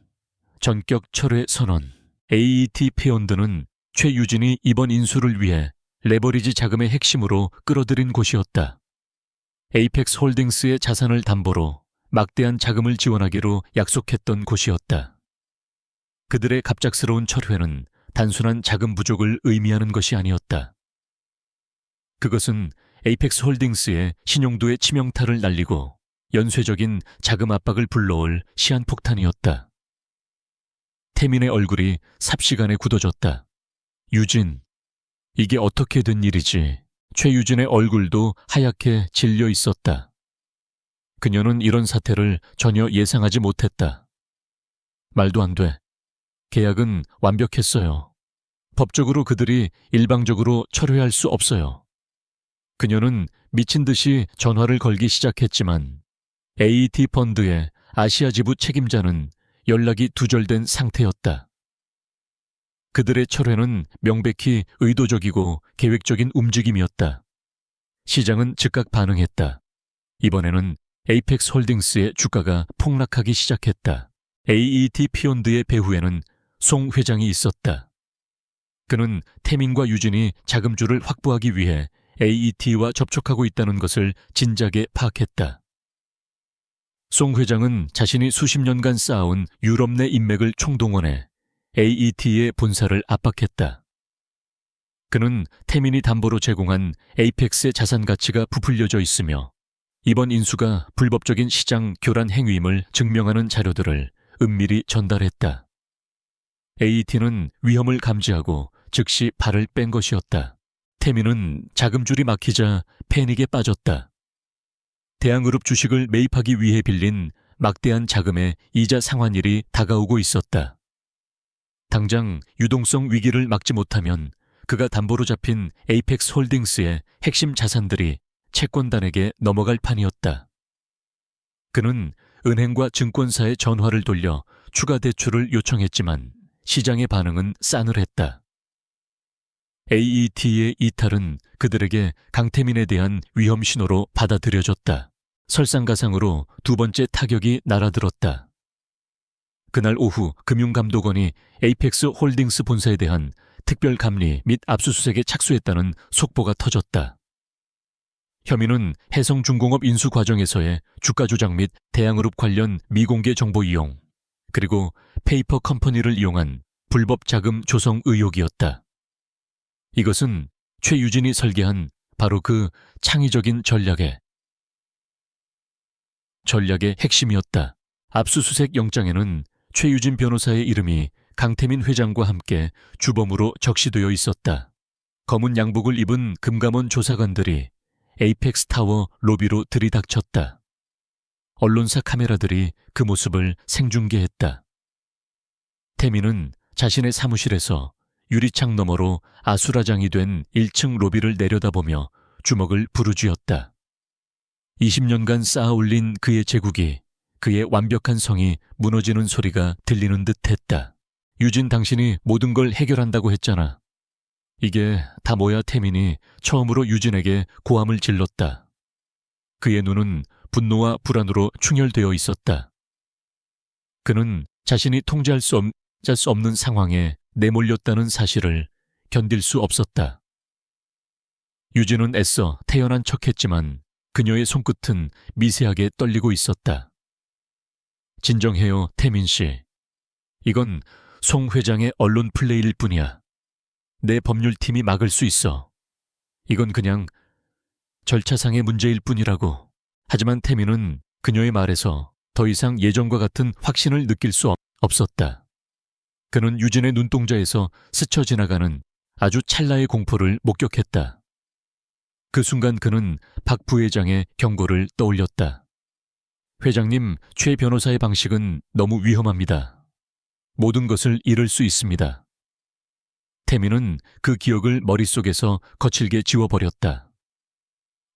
전격 철회 선언, AET 페온드는 최유진이 이번 인수를 위해 레버리지 자금의 핵심으로 끌어들인 곳이었다. 에이펙스 홀딩스의 자산을 담보로 막대한 자금을 지원하기로 약속했던 곳이었다. 그들의 갑작스러운 철회는 단순한 자금 부족을 의미하는 것이 아니었다. 그것은 에이펙스 홀딩스의 신용도에 치명타를 날리고 연쇄적인 자금 압박을 불러올 시한폭탄이었다. 태민의 얼굴이 삽시간에 굳어졌다. 유진, 이게 어떻게 된 일이지? 최유진의 얼굴도 하얗게 질려 있었다. 그녀는 이런 사태를 전혀 예상하지 못했다. 말도 안 돼. 계약은 완벽했어요. 법적으로 그들이 일방적으로 철회할 수 없어요. 그녀는 미친 듯이 전화를 걸기 시작했지만 AET 펀드의 아시아 지부 책임자는 연락이 두절된 상태였다. 그들의 철회는 명백히 의도적이고 계획적인 움직임이었다. 시장은 즉각 반응했다. 이번에는 에이펙스 홀딩스의 주가가 폭락하기 시작했다. AET 피온드의 배후에는 송 회장이 있었다. 그는 태민과 유진이 자금줄을 확보하기 위해 AET와 접촉하고 있다는 것을 진작에 파악했다. 송 회장은 자신이 수십 년간 쌓아온 유럽 내 인맥을 총동원해 AET의 본사를 압박했다. 그는 태민이 담보로 제공한 에이펙스의 자산 가치가 부풀려져 있으며 이번 인수가 불법적인 시장 교란 행위임을 증명하는 자료들을 은밀히 전달했다. AET는 위험을 감지하고 즉시 발을 뺀 것이었다. 태민은 자금줄이 막히자 패닉에 빠졌다. 대한그룹 주식을 매입하기 위해 빌린 막대한 자금의 이자 상환일이 다가오고 있었다. 당장 유동성 위기를 막지 못하면 그가 담보로 잡힌 에이펙스 홀딩스의 핵심 자산들이 채권단에게 넘어갈 판이었다. 그는 은행과 증권사에 전화를 돌려 추가 대출을 요청했지만 시장의 반응은 싸늘했다. AET의 이탈은 그들에게 강태민에 대한 위험 신호로 받아들여졌다. 설상가상으로 두 번째 타격이 날아들었다. 그날 오후 금융감독원이 에이펙스 홀딩스 본사에 대한 특별감리 및 압수수색에 착수했다는 속보가 터졌다. 혐의는 해성중공업 인수 과정에서의 주가 조작 및 대한그룹 관련 미공개 정보 이용, 그리고 페이퍼 컴퍼니를 이용한 불법 자금 조성 의혹이었다. 이것은 최유진이 설계한 바로 그 창의적인 전략의 핵심이었다. 압수수색 영장에는 최유진 변호사의 이름이 강태민 회장과 함께 주범으로 적시되어 있었다. 검은 양복을 입은 금감원 조사관들이 에이펙스 타워 로비로 들이닥쳤다. 언론사 카메라들이 그 모습을 생중계했다. 태민은 자신의 사무실에서 유리창 너머로 아수라장이 된 1층 로비를 내려다보며 주먹을 부르짖었다. 20년간 쌓아 올린 그의 제국이, 그의 완벽한 성이 무너지는 소리가 들리는 듯 했다. 유진, 당신이 모든 걸 해결한다고 했잖아. 이게 다 뭐야? 태민이 처음으로 유진에게 고함을 질렀다. 그의 눈은 분노와 불안으로 충혈되어 있었다. 그는 자신이 통제할 수 없는 상황에 내몰렸다는 사실을 견딜 수 없었다. 유진은 애써 태연한 척했지만 그녀의 손끝은 미세하게 떨리고 있었다. 진정해요, 태민 씨. 이건 송 회장의 언론 플레이일 뿐이야. 내 법률팀이 막을 수 있어. 이건 그냥 절차상의 문제일 뿐이라고. 하지만 태민은 그녀의 말에서 더 이상 예전과 같은 확신을 느낄 수 없었다. 그는 유진의 눈동자에서 스쳐 지나가는 아주 찰나의 공포를 목격했다. 그 순간 그는 박 부회장의 경고를 떠올렸다. 회장님, 최 변호사의 방식은 너무 위험합니다. 모든 것을 잃을 수 있습니다. 태민은 그 기억을 머릿속에서 거칠게 지워버렸다.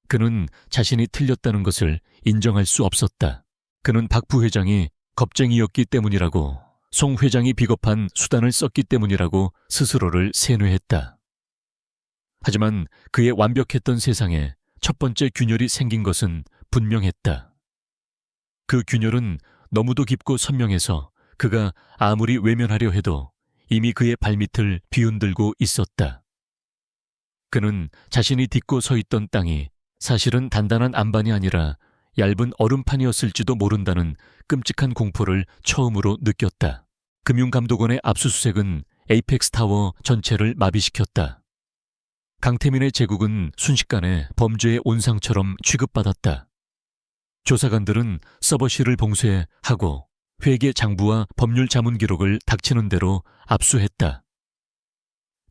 그는 자신이 틀렸다는 것을 인정할 수 없었다. 그는 박 부회장이 겁쟁이였기 때문이라고, 송 회장이 비겁한 수단을 썼기 때문이라고 스스로를 세뇌했다. 하지만 그의 완벽했던 세상에 첫 번째 균열이 생긴 것은 분명했다. 그 균열은 너무도 깊고 선명해서 그가 아무리 외면하려 해도 이미 그의 발밑을 뒤흔들고 있었다. 그는 자신이 딛고 서 있던 땅이 사실은 단단한 안반이 아니라 얇은 얼음판이었을지도 모른다는 끔찍한 공포를 처음으로 느꼈다. 금융감독원의 압수수색은 에이펙스 타워 전체를 마비시켰다. 강태민의 제국은 순식간에 범죄의 온상처럼 취급받았다. 조사관들은 서버실을 봉쇄하고 회계 장부와 법률 자문 기록을 닥치는 대로 압수했다.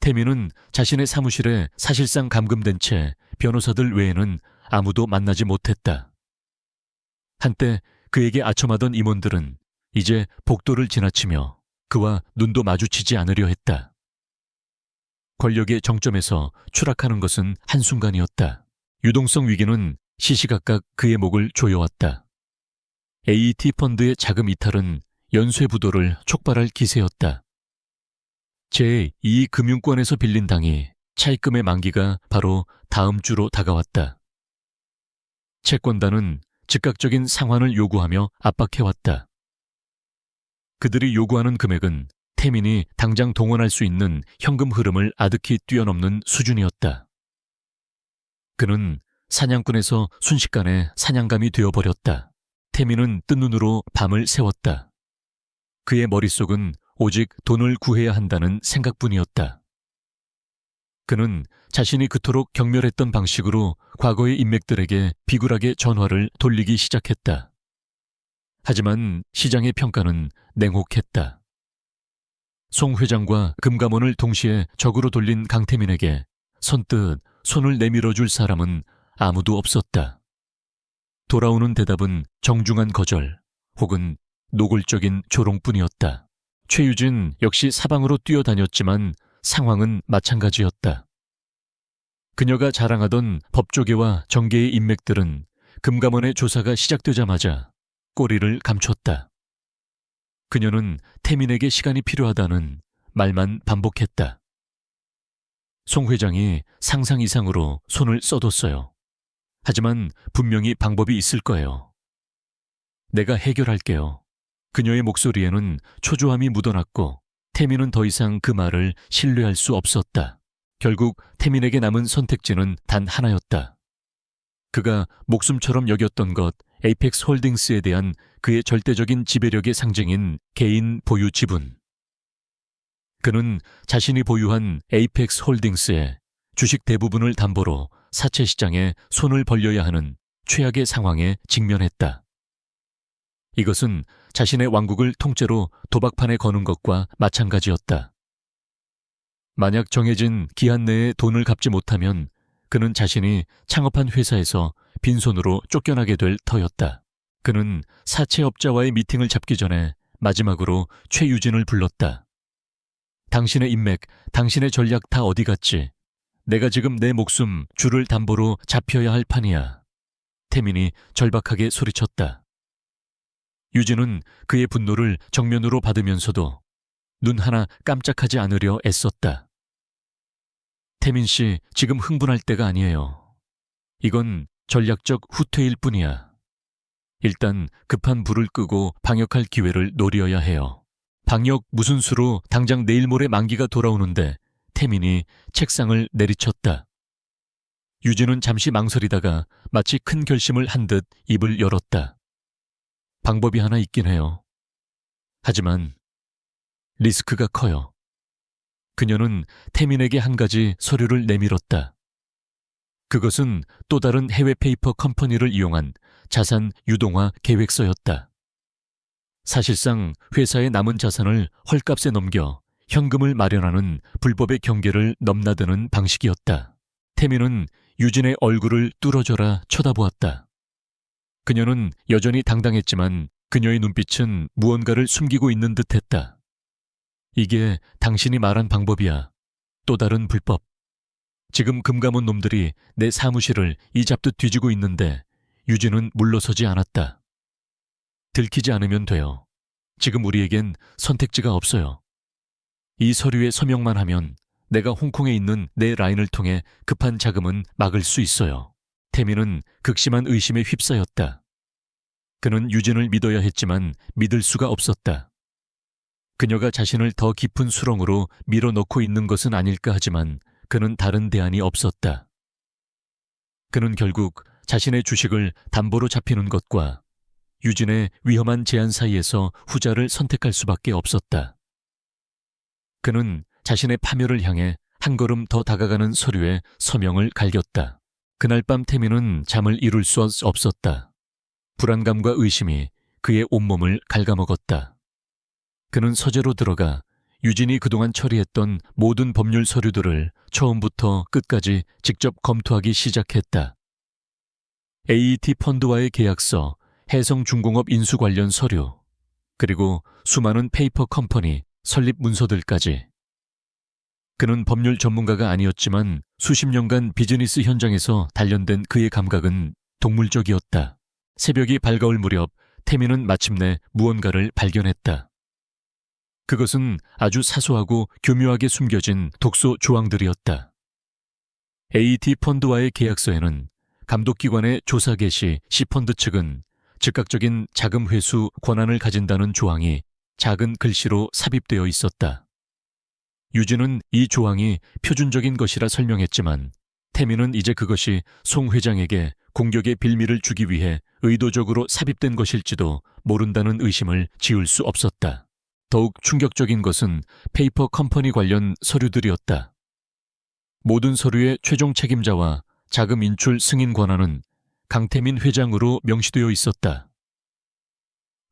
태민은 자신의 사무실에 사실상 감금된 채 변호사들 외에는 아무도 만나지 못했다. 한때 그에게 아첨하던 임원들은 이제 복도를 지나치며 그와 눈도 마주치지 않으려 했다. 권력의 정점에서 추락하는 것은 한순간이었다. 유동성 위기는 시시각각 그의 목을 조여왔다. AET 펀드의 자금 이탈은 연쇄 부도를 촉발할 기세였다. 제2금융권에서 빌린 당이 차입금의 만기가 바로 다음 주로 다가왔다. 채권단은 즉각적인 상환을 요구하며 압박해왔다. 그들이 요구하는 금액은 태민이 당장 동원할 수 있는 현금 흐름을 아득히 뛰어넘는 수준이었다. 그는 사냥꾼에서 순식간에 사냥감이 되어버렸다. 태민은 뜬 눈으로 밤을 새웠다. 그의 머릿속은 오직 돈을 구해야 한다는 생각뿐이었다. 그는 자신이 그토록 경멸했던 방식으로 과거의 인맥들에게 비굴하게 전화를 돌리기 시작했다. 하지만 시장의 평가는 냉혹했다. 송 회장과 금감원을 동시에 적으로 돌린 강태민에게 선뜻 손을 내밀어 줄 사람은 아무도 없었다. 돌아오는 대답은 정중한 거절 혹은 노골적인 조롱뿐이었다. 최유진 역시 사방으로 뛰어다녔지만 상황은 마찬가지였다. 그녀가 자랑하던 법조계와 정계의 인맥들은 금감원의 조사가 시작되자마자 꼬리를 감췄다. 그녀는 태민에게 시간이 필요하다는 말만 반복했다. 송 회장이 상상 이상으로 손을 써뒀어요. 하지만 분명히 방법이 있을 거예요. 내가 해결할게요. 그녀의 목소리에는 초조함이 묻어났고 태민은 더 이상 그 말을 신뢰할 수 없었다. 결국 태민에게 남은 선택지는 단 하나였다. 그가 목숨처럼 여겼던 것, 에이펙스 홀딩스에 대한 그의 절대적인 지배력의 상징인 개인 보유 지분. 그는 자신이 보유한 에이펙스 홀딩스의 주식 대부분을 담보로 사채 시장에 손을 벌려야 하는 최악의 상황에 직면했다. 이것은 자신의 왕국을 통째로 도박판에 거는 것과 마찬가지였다. 만약 정해진 기한 내에 돈을 갚지 못하면 그는 자신이 창업한 회사에서 빈손으로 쫓겨나게 될 터였다. 그는 사채업자와의 미팅을 잡기 전에 마지막으로 최유진을 불렀다. 당신의 인맥, 당신의 전략 다 어디 갔지? 내가 지금 내 목숨 줄을 담보로 잡혀야 할 판이야. 태민이 절박하게 소리쳤다. 유진은 그의 분노를 정면으로 받으면서도 눈 하나 깜짝하지 않으려 애썼다. 태민 씨, 지금 흥분할 때가 아니에요. 이건 전략적 후퇴일 뿐이야. 일단 급한 불을 끄고 방역할 기회를 노려야 해요. 방역 무슨 수로 당장 내일 모레 만기가 돌아오는데 태민이 책상을 내리쳤다. 유진은 잠시 망설이다가 마치 큰 결심을 한 듯 입을 열었다. 방법이 하나 있긴 해요. 하지만 리스크가 커요. 그녀는 태민에게 한 가지 서류를 내밀었다. 그것은 또 다른 해외 페이퍼 컴퍼니를 이용한 자산 유동화 계획서였다. 사실상 회사의 남은 자산을 헐값에 넘겨 현금을 마련하는 불법의 경계를 넘나드는 방식이었다. 태민은 유진의 얼굴을 뚫어져라 쳐다보았다. 그녀는 여전히 당당했지만 그녀의 눈빛은 무언가를 숨기고 있는 듯했다. 이게 당신이 말한 방법이야. 또 다른 불법. 지금 금감원 놈들이 내 사무실을 이잡듯 뒤지고 있는데 유진은 물러서지 않았다. 들키지 않으면 돼요. 지금 우리에겐 선택지가 없어요. 이 서류에 서명만 하면 내가 홍콩에 있는 내 라인을 통해 급한 자금은 막을 수 있어요. 태민은 극심한 의심에 휩싸였다. 그는 유진을 믿어야 했지만 믿을 수가 없었다. 그녀가 자신을 더 깊은 수렁으로 밀어넣고 있는 것은 아닐까 하지만 그는 다른 대안이 없었다. 그는 결국 자신의 주식을 담보로 잡히는 것과 유진의 위험한 제안 사이에서 후자를 선택할 수밖에 없었다. 그는 자신의 파멸을 향해 한 걸음 더 다가가는 서류에 서명을 갈겼다. 그날 밤 태민은 잠을 이룰 수 없었다. 불안감과 의심이 그의 온몸을 갉아먹었다. 그는 서재로 들어가 유진이 그동안 처리했던 모든 법률 서류들을 처음부터 끝까지 직접 검토하기 시작했다. AET 펀드와의 계약서, 해성중공업 인수 관련 서류, 그리고 수많은 페이퍼 컴퍼니 설립 문서들까지. 그는 법률 전문가가 아니었지만 수십 년간 비즈니스 현장에서 단련된 그의 감각은 동물적이었다. 새벽이 밝아올 무렵 태민은 마침내 무언가를 발견했다. 그것은 아주 사소하고 교묘하게 숨겨진 독소 조항들이었다. AT 펀드와의 계약서에는 감독기관의 조사 개시 시펀드 측은 즉각적인 자금 회수 권한을 가진다는 조항이 작은 글씨로 삽입되어 있었다. 유진은 이 조항이 표준적인 것이라 설명했지만 태민은 이제 그것이 송 회장에게 공격의 빌미를 주기 위해 의도적으로 삽입된 것일지도 모른다는 의심을 지울 수 없었다. 더욱 충격적인 것은 페이퍼 컴퍼니 관련 서류들이었다. 모든 서류의 최종 책임자와 자금 인출 승인 권한은 강태민 회장으로 명시되어 있었다.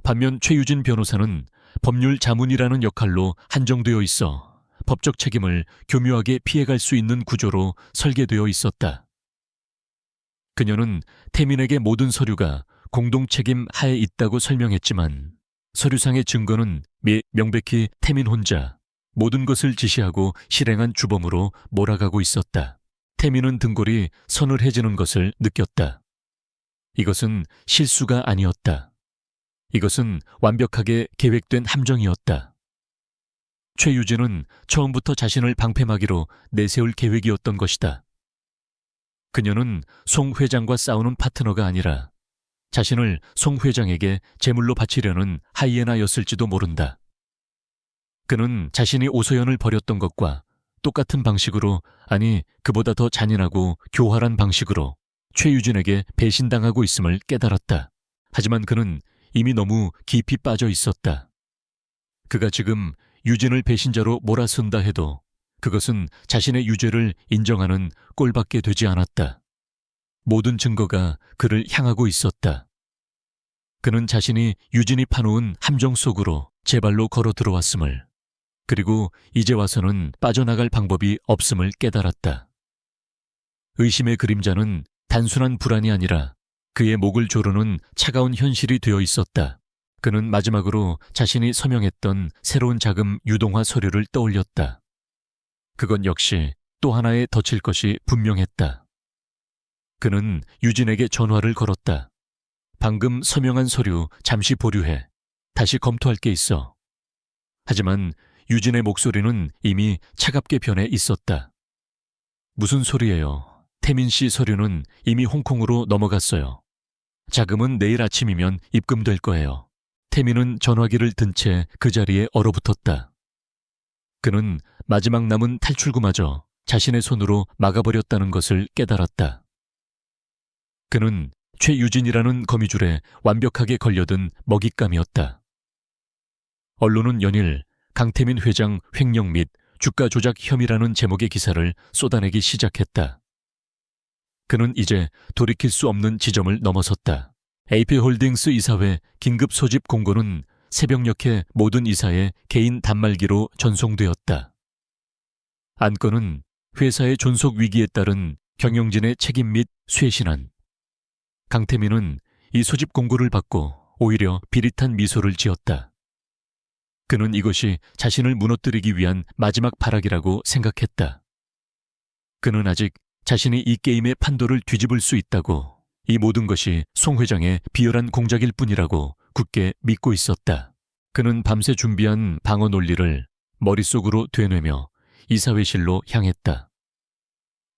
반면 최유진 변호사는 법률 자문이라는 역할로 한정되어 있어 법적 책임을 교묘하게 피해갈 수 있는 구조로 설계되어 있었다. 그녀는 태민에게 모든 서류가 공동 책임 하에 있다고 설명했지만 서류상의 증거는 명백히 태민 혼자 모든 것을 지시하고 실행한 주범으로 몰아가고 있었다. 태민은 등골이 서늘해지는 것을 느꼈다. 이것은 실수가 아니었다. 이것은 완벽하게 계획된 함정이었다. 최유진은 처음부터 자신을 방패막이로 내세울 계획이었던 것이다. 그녀는 송 회장과 싸우는 파트너가 아니라 자신을 송 회장에게 제물로 바치려는 하이에나였을지도 모른다. 그는 자신이 오소연을 버렸던 것과 똑같은 방식으로, 아니 그보다 더 잔인하고 교활한 방식으로 최유진에게 배신당하고 있음을 깨달았다. 하지만 그는 이미 너무 깊이 빠져 있었다. 그가 지금 유진을 배신자로 몰아쓴다 해도 그것은 자신의 유죄를 인정하는 꼴밖에 되지 않았다. 모든 증거가 그를 향하고 있었다. 그는 자신이 유진이 파놓은 함정 속으로 제 발로 걸어 들어왔음을, 그리고 이제 와서는 빠져나갈 방법이 없음을 깨달았다. 의심의 그림자는 단순한 불안이 아니라 그의 목을 조르는 차가운 현실이 되어 있었다. 그는 마지막으로 자신이 서명했던 새로운 자금 유동화 서류를 떠올렸다. 그건 역시 또 하나의 덧칠 것이 분명했다. 그는 유진에게 전화를 걸었다. 방금 서명한 서류 잠시 보류해. 다시 검토할 게 있어. 하지만 유진의 목소리는 이미 차갑게 변해 있었다. 무슨 소리예요? 태민 씨 서류는 이미 홍콩으로 넘어갔어요. 자금은 내일 아침이면 입금될 거예요. 태민은 전화기를 든 채 그 자리에 얼어붙었다. 그는 마지막 남은 탈출구마저 자신의 손으로 막아버렸다는 것을 깨달았다. 그는 최유진이라는 거미줄에 완벽하게 걸려든 먹잇감이었다. 언론은 연일 강태민 회장 횡령 및 주가 조작 혐의라는 제목의 기사를 쏟아내기 시작했다. 그는 이제 돌이킬 수 없는 지점을 넘어섰다. AP홀딩스 이사회 긴급 소집 공고는 새벽녘에 모든 이사의 개인 단말기로 전송되었다. 안건은 회사의 존속 위기에 따른 경영진의 책임 및 쇄신안. 강태민은 이 소집 공고를 받고 오히려 비릿한 미소를 지었다. 그는 이것이 자신을 무너뜨리기 위한 마지막 발악이라고 생각했다. 그는 아직 자신이 이 게임의 판도를 뒤집을 수 있다고, 이 모든 것이 송 회장의 비열한 공작일 뿐이라고 굳게 믿고 있었다. 그는 밤새 준비한 방어 논리를 머릿속으로 되뇌며 이사회실로 향했다.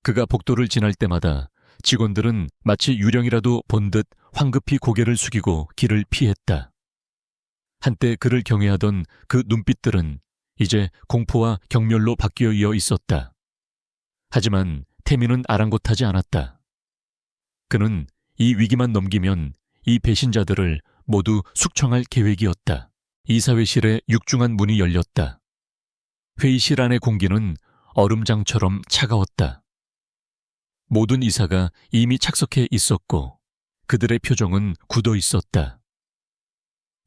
그가 복도를 지날 때마다 직원들은 마치 유령이라도 본 듯 황급히 고개를 숙이고 길을 피했다. 한때 그를 경외하던 그 눈빛들은 이제 공포와 경멸로 바뀌어 있었다. 하지만 태민은 아랑곳하지 않았다. 그는 이 위기만 넘기면 이 배신자들을 모두 숙청할 계획이었다. 이사회실에 육중한 문이 열렸다. 회의실 안의 공기는 얼음장처럼 차가웠다. 모든 이사가 이미 착석해 있었고 그들의 표정은 굳어 있었다.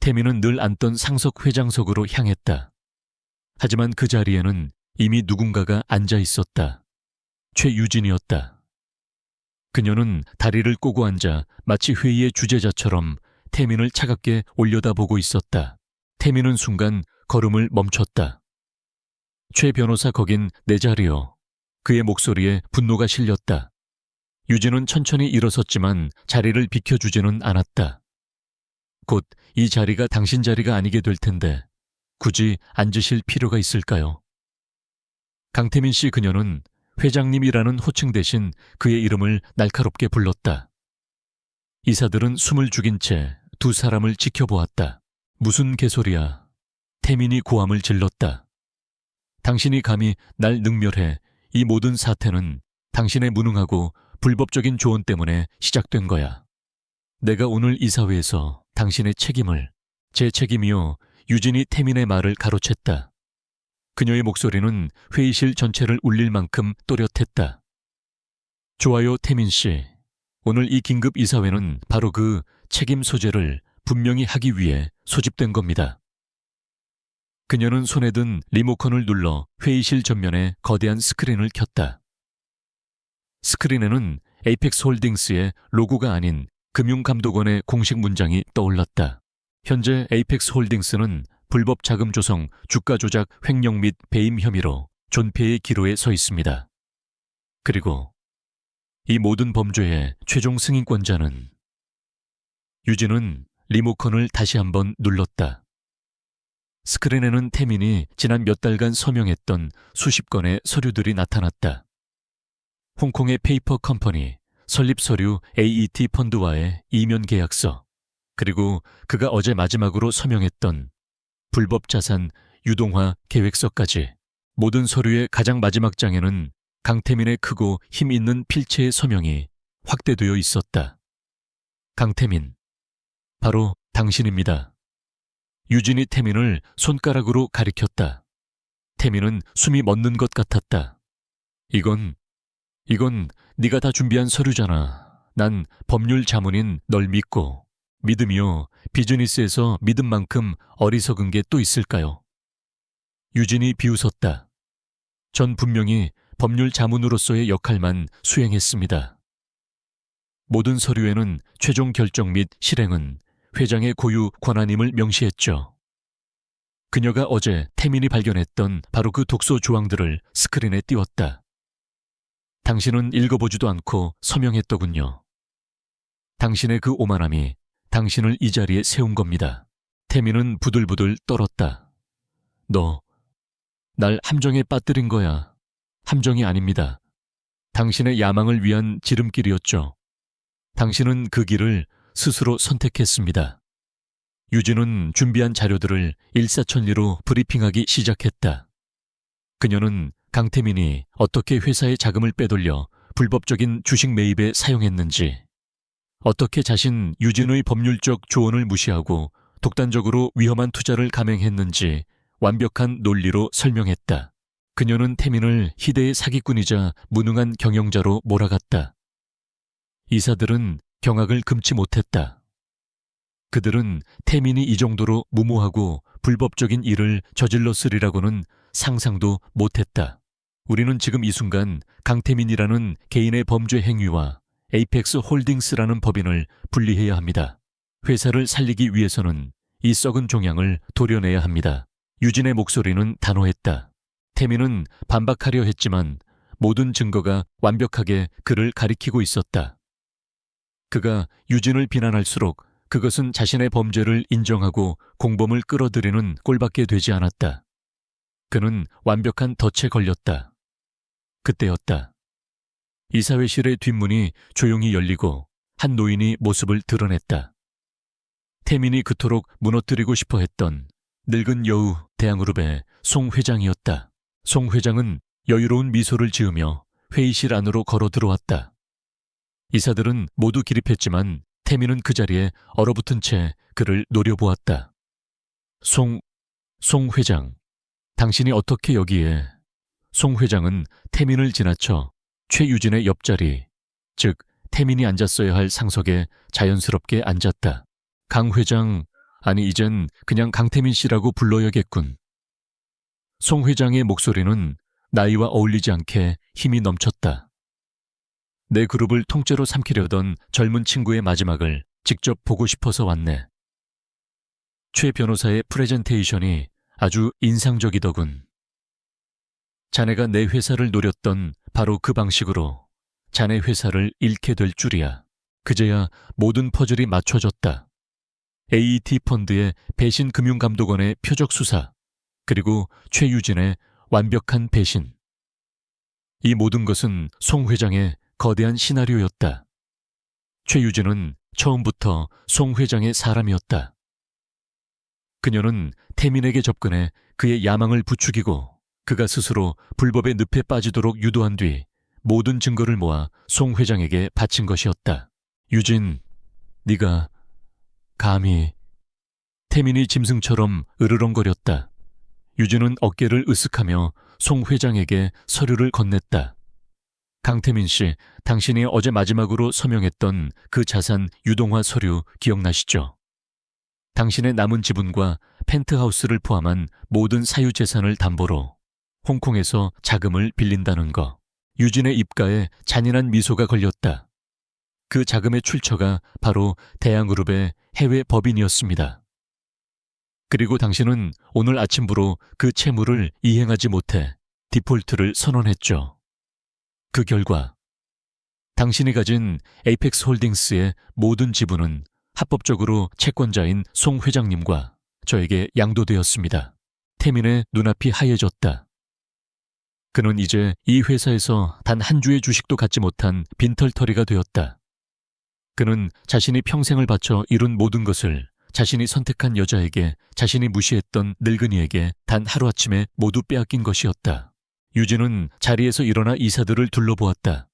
태민은 늘 앉던 상석 회장석으로 향했다. 하지만 그 자리에는 이미 누군가가 앉아 있었다. 최유진이었다. 그녀는 다리를 꼬고 앉아 마치 회의의 주재자처럼 태민을 차갑게 올려다보고 있었다. 태민은 순간 걸음을 멈췄다. 최 변호사 거긴 내 자리요. 그의 목소리에 분노가 실렸다. 유진은 천천히 일어섰지만 자리를 비켜주지는 않았다. 곧 이 자리가 당신 자리가 아니게 될 텐데 굳이 앉으실 필요가 있을까요? 강태민 씨 그녀는 회장님이라는 호칭 대신 그의 이름을 날카롭게 불렀다. 이사들은 숨을 죽인 채 두 사람을 지켜보았다. 무슨 개소리야. 태민이 고함을 질렀다. 당신이 감히 날 능멸해. 이 모든 사태는 당신의 무능하고 불법적인 조언 때문에 시작된 거야. 내가 오늘 이사회에서 당신의 책임을, 제 책임이요, 유진이 태민의 말을 가로챘다. 그녀의 목소리는 회의실 전체를 울릴 만큼 또렷했다. 좋아요, 태민 씨. 오늘 이 긴급 이사회는 바로 그 책임 소재를 분명히 하기 위해 소집된 겁니다. 그녀는 손에 든 리모컨을 눌러 회의실 전면에 거대한 스크린을 켰다. 스크린에는 에이펙스 홀딩스의 로고가 아닌 금융감독원의 공식 문장이 떠올랐다. 현재 에이펙스 홀딩스는 불법 자금 조성, 주가 조작, 횡령 및 배임 혐의로 존폐의 기로에 서 있습니다. 그리고 이 모든 범죄의 최종 승인권자는 유진은 리모컨을 다시 한번 눌렀다. 스크린에는 태민이 지난 몇 달간 서명했던 수십 건의 서류들이 나타났다. 홍콩의 페이퍼 컴퍼니, 설립 서류 AET 펀드와의 이면 계약서, 그리고 그가 어제 마지막으로 서명했던 불법 자산 유동화 계획서까지. 모든 서류의 가장 마지막 장에는 강태민의 크고 힘 있는 필체의 서명이 확대되어 있었다. 강태민, 바로 당신입니다. 유진이 태민을 손가락으로 가리켰다. 태민은 숨이 멎는 것 같았다. 이건 네가 다 준비한 서류잖아. 난 법률 자문인 널 믿고. 믿음이요, 비즈니스에서 믿음 만큼 어리석은 게 또 있을까요? 유진이 비웃었다. 전 분명히 법률 자문으로서의 역할만 수행했습니다. 모든 서류에는 최종 결정 및 실행은 회장의 고유 권한임을 명시했죠. 그녀가 어제 태민이 발견했던 바로 그 독소 조항들을 스크린에 띄웠다. 당신은 읽어보지도 않고 서명했더군요. 당신의 그 오만함이 당신을 이 자리에 세운 겁니다. 태민은 부들부들 떨었다. 너, 날 함정에 빠뜨린 거야. 함정이 아닙니다. 당신의 야망을 위한 지름길이었죠. 당신은 그 길을 스스로 선택했습니다. 유진은 준비한 자료들을 일사천리로 브리핑하기 시작했다. 그녀는 강태민이 어떻게 회사의 자금을 빼돌려 불법적인 주식 매입에 사용했는지, 어떻게 자신 유진의 법률적 조언을 무시하고 독단적으로 위험한 투자를 감행했는지 완벽한 논리로 설명했다. 그녀는 태민을 희대의 사기꾼이자 무능한 경영자로 몰아갔다. 이사들은 경악을 금치 못했다. 그들은 태민이 이 정도로 무모하고 불법적인 일을 저질렀으리라고는 상상도 못했다. 우리는 지금 이 순간 강태민이라는 개인의 범죄 행위와 에이펙스 홀딩스라는 법인을 분리해야 합니다. 회사를 살리기 위해서는 이 썩은 종양을 도려내야 합니다. 유진의 목소리는 단호했다. 태민은 반박하려 했지만 모든 증거가 완벽하게 그를 가리키고 있었다. 그가 유진을 비난할수록 그것은 자신의 범죄를 인정하고 공범을 끌어들이는 꼴밖에 되지 않았다. 그는 완벽한 덫에 걸렸다. 그때였다. 이사회실의 뒷문이 조용히 열리고 한 노인이 모습을 드러냈다. 태민이 그토록 무너뜨리고 싶어 했던 늙은 여우 대양그룹의 송 회장이었다. 송 회장은 여유로운 미소를 지으며 회의실 안으로 걸어 들어왔다. 이사들은 모두 기립했지만 태민은 그 자리에 얼어붙은 채 그를 노려보았다. 송 회장, 당신이 어떻게 여기에? 송 회장은 태민을 지나쳐 최유진의 옆자리, 즉 태민이 앉았어야 할 상석에 자연스럽게 앉았다. 강 회장, 아니 이젠 그냥 강태민 씨라고 불러야겠군. 송 회장의 목소리는 나이와 어울리지 않게 힘이 넘쳤다. 내 그룹을 통째로 삼키려던 젊은 친구의 마지막을 직접 보고 싶어서 왔네. 최 변호사의 프레젠테이션이 아주 인상적이더군. 자네가 내 회사를 노렸던 바로 그 방식으로 자네 회사를 잃게 될 줄이야. 그제야 모든 퍼즐이 맞춰졌다. AET 펀드의 배신 금융감독원의 표적 수사, 그리고 최유진의 완벽한 배신. 이 모든 것은 송 회장의 거대한 시나리오였다. 최유진은 처음부터 송 회장의 사람이었다. 그녀는 태민에게 접근해 그의 야망을 부추기고 그가 스스로 불법의 늪에 빠지도록 유도한 뒤 모든 증거를 모아 송 회장에게 바친 것이었다. 유진, 네가 감히... 태민이 짐승처럼 으르렁거렸다. 유진은 어깨를 으쓱하며 송 회장에게 서류를 건넸다. 강태민 씨, 당신이 어제 마지막으로 서명했던 그 자산 유동화 서류 기억나시죠? 당신의 남은 지분과 펜트하우스를 포함한 모든 사유재산을 담보로 홍콩에서 자금을 빌린다는 거. 유진의 입가에 잔인한 미소가 걸렸다. 그 자금의 출처가 바로 대양그룹의 해외 법인이었습니다. 그리고 당신은 오늘 아침부로 그 채무를 이행하지 못해 디폴트를 선언했죠. 그 결과 당신이 가진 에이펙스 홀딩스의 모든 지분은 합법적으로 채권자인 송 회장님과 저에게 양도되었습니다. 태민의 눈앞이 하얘졌다. 그는 이제 이 회사에서 단 한 주의 주식도 갖지 못한 빈털터리가 되었다. 그는 자신이 평생을 바쳐 이룬 모든 것을 자신이 선택한 여자에게, 자신이 무시했던 늙은이에게 단 하루아침에 모두 빼앗긴 것이었다. 유진은 자리에서 일어나 이사들을 둘러보았다.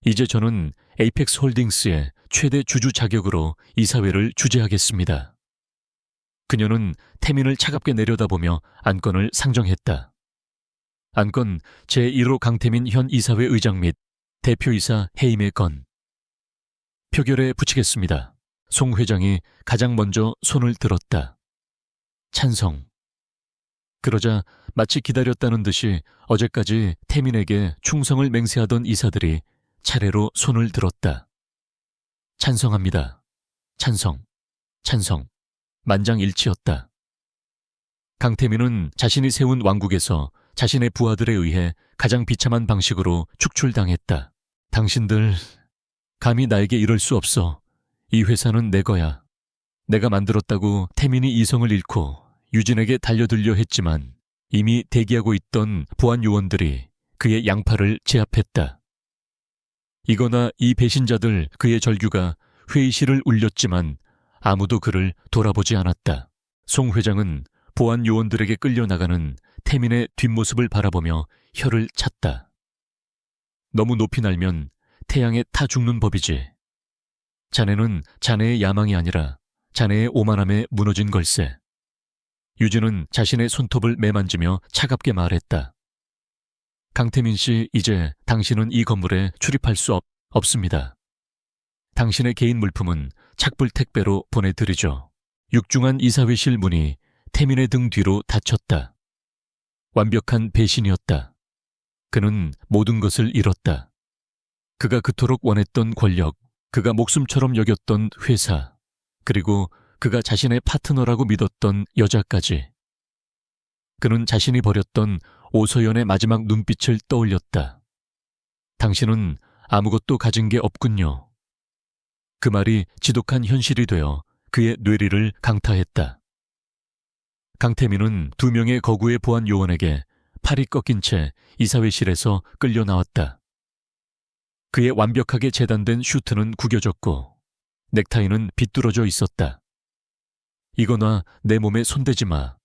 이제 저는 에이펙스 홀딩스의 최대 주주 자격으로 이사회를 주재하겠습니다. 그녀는 태민을 차갑게 내려다보며 안건을 상정했다. 안건 제1호 강태민 현 이사회 의장 및 대표이사 해임의 건. 표결에 붙이겠습니다. 송 회장이 가장 먼저 손을 들었다. 찬성. 그러자 마치 기다렸다는 듯이 어제까지 태민에게 충성을 맹세하던 이사들이 차례로 손을 들었다. 찬성합니다. 찬성. 찬성. 만장일치였다. 강태민은 자신이 세운 왕국에서 자신의 부하들에 의해 가장 비참한 방식으로 축출당했다. 당신들, 감히 나에게 이럴 수 없어. 이 회사는 내 거야. 내가 만들었다고 태민이 이성을 잃고 유진에게 달려들려 했지만 이미 대기하고 있던 보안 요원들이 그의 양팔을 제압했다. 이거나 이 배신자들 그의 절규가 회의실을 울렸지만 아무도 그를 돌아보지 않았다. 송 회장은 보안 요원들에게 끌려나가는 태민의 뒷모습을 바라보며 혀를 찼다. 너무 높이 날면 태양에 타 죽는 법이지. 자네는 자네의 야망이 아니라 자네의 오만함에 무너진 걸세. 유진은 자신의 손톱을 매만지며 차갑게 말했다. 강태민 씨, 이제 당신은 이 건물에 출입할 수 없습니다. 당신의 개인 물품은 착불 택배로 보내드리죠. 육중한 이사회실 문이 태민의 등 뒤로 닫혔다. 완벽한 배신이었다. 그는 모든 것을 잃었다. 그가 그토록 원했던 권력, 그가 목숨처럼 여겼던 회사, 그리고 그가 자신의 파트너라고 믿었던 여자까지. 그는 자신이 버렸던 오서연의 마지막 눈빛을 떠올렸다. 당신은 아무것도 가진 게 없군요. 그 말이 지독한 현실이 되어 그의 뇌리를 강타했다. 강태민은 2명의 거구의 보안 요원에게 팔이 꺾인 채 이사회실에서 끌려 나왔다. 그의 완벽하게 재단된 슈트는 구겨졌고 넥타이는 비뚤어져 있었다. 이거나 내 몸에 손대지 마.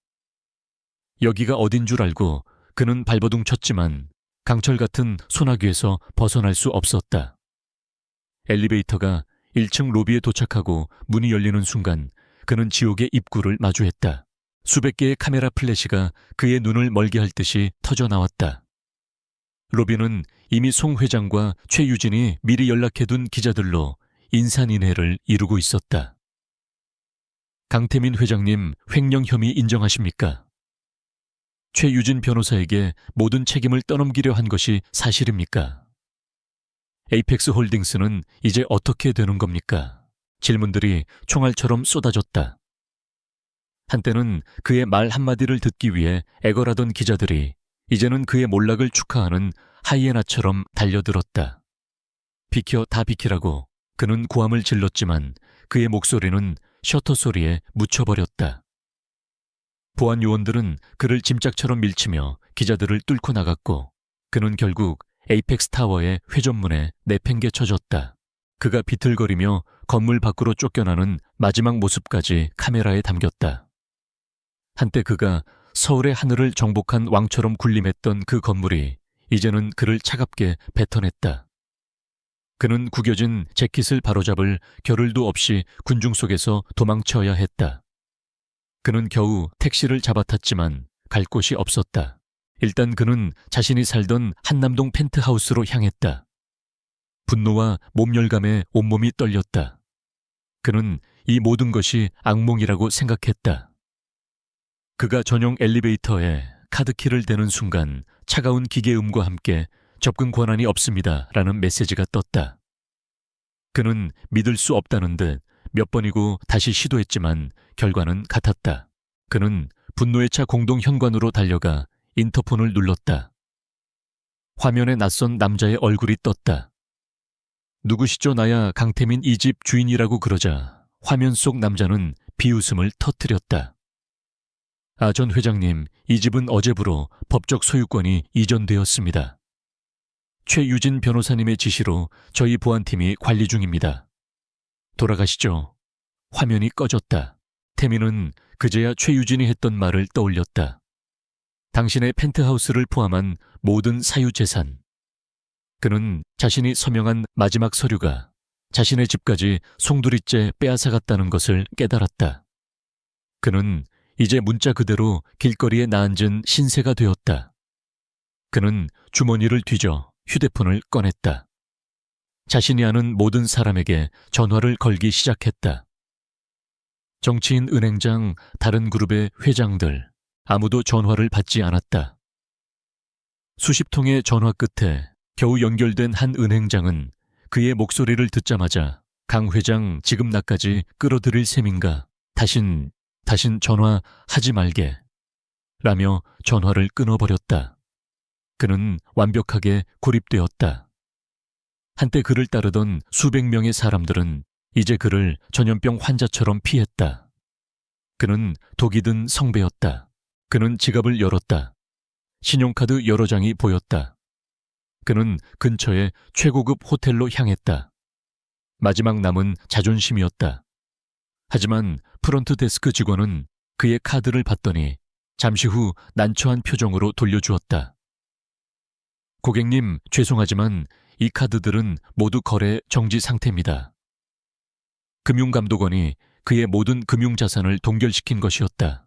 여기가 어딘 줄 알고 그는 발버둥 쳤지만 강철 같은 소나귀에서 벗어날 수 없었다. 엘리베이터가 1층 로비에 도착하고 문이 열리는 순간 그는 지옥의 입구를 마주했다. 수백 개의 카메라 플래시가 그의 눈을 멀게 할 듯이 터져 나왔다. 로비는 이미 송 회장과 최유진이 미리 연락해둔 기자들로 인산인해를 이루고 있었다. 강태민 회장님 횡령 혐의 인정하십니까? 최유진 변호사에게 모든 책임을 떠넘기려 한 것이 사실입니까? 에이펙스 홀딩스는 이제 어떻게 되는 겁니까? 질문들이 총알처럼 쏟아졌다. 한때는 그의 말 한마디를 듣기 위해 애걸하던 기자들이 이제는 그의 몰락을 축하하는 하이에나처럼 달려들었다. 비켜, 다 비키라고 그는 고함을 질렀지만 그의 목소리는 셔터 소리에 묻혀버렸다. 보안 요원들은 그를 짐짝처럼 밀치며 기자들을 뚫고 나갔고 그는 결국 에이펙스 타워의 회전문에 내팽개쳐졌다. 그가 비틀거리며 건물 밖으로 쫓겨나는 마지막 모습까지 카메라에 담겼다. 한때 그가 서울의 하늘을 정복한 왕처럼 군림했던 그 건물이 이제는 그를 차갑게 뱉어냈다. 그는 구겨진 재킷을 바로잡을 겨를도 없이 군중 속에서 도망쳐야 했다. 그는 겨우 택시를 잡아탔지만 갈 곳이 없었다. 일단 그는 자신이 살던 한남동 펜트하우스로 향했다. 분노와 몸열감에 온몸이 떨렸다. 그는 이 모든 것이 악몽이라고 생각했다. 그가 전용 엘리베이터에 카드키를 대는 순간 차가운 기계음과 함께 접근 권한이 없습니다 라는 메시지가 떴다. 그는 믿을 수 없다는 듯 몇 번이고 다시 시도했지만 결과는 같았다. 그는 분노에 차 공동 현관으로 달려가 인터폰을 눌렀다. 화면에 낯선 남자의 얼굴이 떴다. 누구시죠? 나야 강태민 이 집 주인이라고 그러자 화면 속 남자는 비웃음을 터뜨렸다. 아, 전 회장님, 이 집은 어제부로 법적 소유권이 이전되었습니다. 최유진 변호사님의 지시로 저희 보안팀이 관리 중입니다. 돌아가시죠. 화면이 꺼졌다. 태민은 그제야 최유진이 했던 말을 떠올렸다. 당신의 펜트하우스를 포함한 모든 사유재산. 그는 자신이 서명한 마지막 서류가 자신의 집까지 송두리째 빼앗아갔다는 것을 깨달았다. 그는 이제 문자 그대로 길거리에 나앉은 신세가 되었다. 그는 주머니를 뒤져 휴대폰을 꺼냈다. 자신이 아는 모든 사람에게 전화를 걸기 시작했다. 정치인, 은행장, 다른 그룹의 회장들, 아무도 전화를 받지 않았다. 수십 통의 전화 끝에 겨우 연결된 한 은행장은 그의 목소리를 듣자마자 강 회장 지금 나까지 끌어들일 셈인가? 다신 전화하지 말게. 라며 전화를 끊어버렸다. 그는 완벽하게 고립되었다. 한때 그를 따르던 수백 명의 사람들은 이제 그를 전염병 환자처럼 피했다. 그는 독이 든 성배였다. 그는 지갑을 열었다. 신용카드 여러 장이 보였다. 그는 근처의 최고급 호텔로 향했다. 마지막 남은 자존심이었다. 하지만 프론트 데스크 직원은 그의 카드를 받더니 잠시 후 난처한 표정으로 돌려주었다. 고객님, 죄송하지만 이 카드들은 모두 거래 정지 상태입니다. 금융감독원이 그의 모든 금융자산을 동결시킨 것이었다.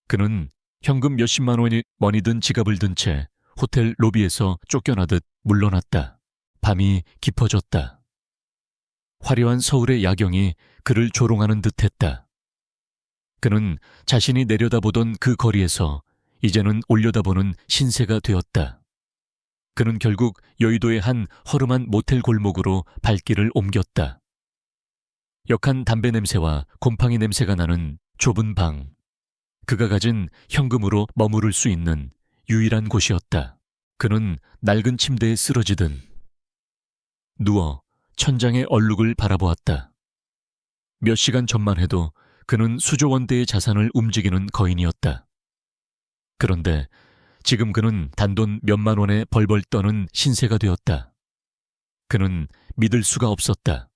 그는 현금 몇십만 원이 든 지갑을 든 채 호텔 로비에서 쫓겨나듯 물러났다. 밤이 깊어졌다. 화려한 서울의 야경이 그를 조롱하는 듯했다. 그는 자신이 내려다보던 그 거리에서 이제는 올려다보는 신세가 되었다. 그는 결국 여의도의 한 허름한 모텔 골목으로 발길을 옮겼다. 역한 담배 냄새와 곰팡이 냄새가 나는 좁은 방. 그가 가진 현금으로 머무를 수 있는 유일한 곳이었다. 그는 낡은 침대에 쓰러지듯 누워 천장의 얼룩을 바라보았다. 몇 시간 전만 해도 그는 수조 원대의 자산을 움직이는 거인이었다. 그런데 지금 그는 단돈 몇만 원에 벌벌 떠는 신세가 되었다. 그는 믿을 수가 없었다.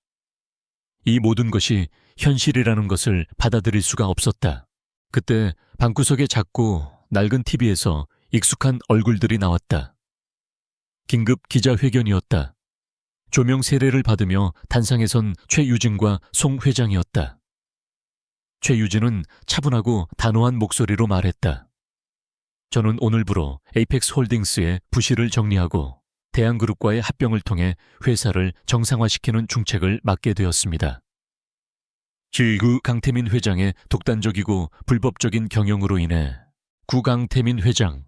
이 모든 것이 현실이라는 것을 받아들일 수가 없었다. 그때 방구석의 작고 낡은 TV에서 익숙한 얼굴들이 나왔다. 긴급 기자회견이었다. 조명 세례를 받으며 단상에 선 최유진과 송 회장이었다. 최유진은 차분하고 단호한 목소리로 말했다. 저는 오늘부로 에이펙스 홀딩스의 부실을 정리하고 대한그룹과의 합병을 통해 회사를 정상화시키는 중책을 맡게 되었습니다. 구 강태민 회장의 독단적이고 불법적인 경영으로 인해 구강태민 회장.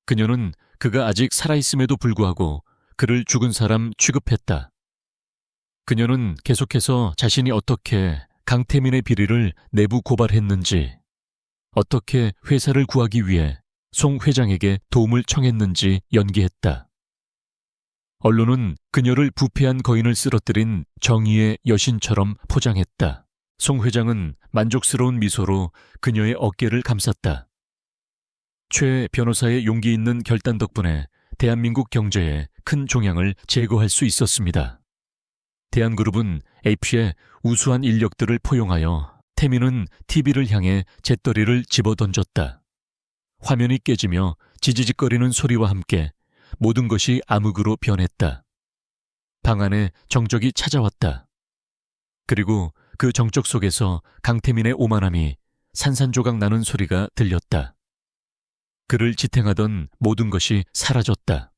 그녀는 그가 아직 살아있음에도 불구하고 그를 죽은 사람 취급했다. 그녀는 계속해서 자신이 어떻게 강태민의 비리를 내부 고발했는지, 어떻게 회사를 구하기 위해 송 회장에게 도움을 청했는지 연기했다. 언론은 그녀를 부패한 거인을 쓰러뜨린 정의의 여신처럼 포장했다. 송 회장은 만족스러운 미소로 그녀의 어깨를 감쌌다. 최 변호사의 용기 있는 결단 덕분에 대한민국 경제에 큰 종양을 제거할 수 있었습니다. 대한그룹은 H의 우수한 인력들을 포용하여 태민은 TV를 향해 잿더리를 집어던졌다. 화면이 깨지며 지지직거리는 소리와 함께 모든 것이 암흑으로 변했다. 방 안에 정적이 찾아왔다. 그리고 그 정적 속에서 강태민의 오만함이 산산조각 나는 소리가 들렸다. 그를 지탱하던 모든 것이 사라졌다.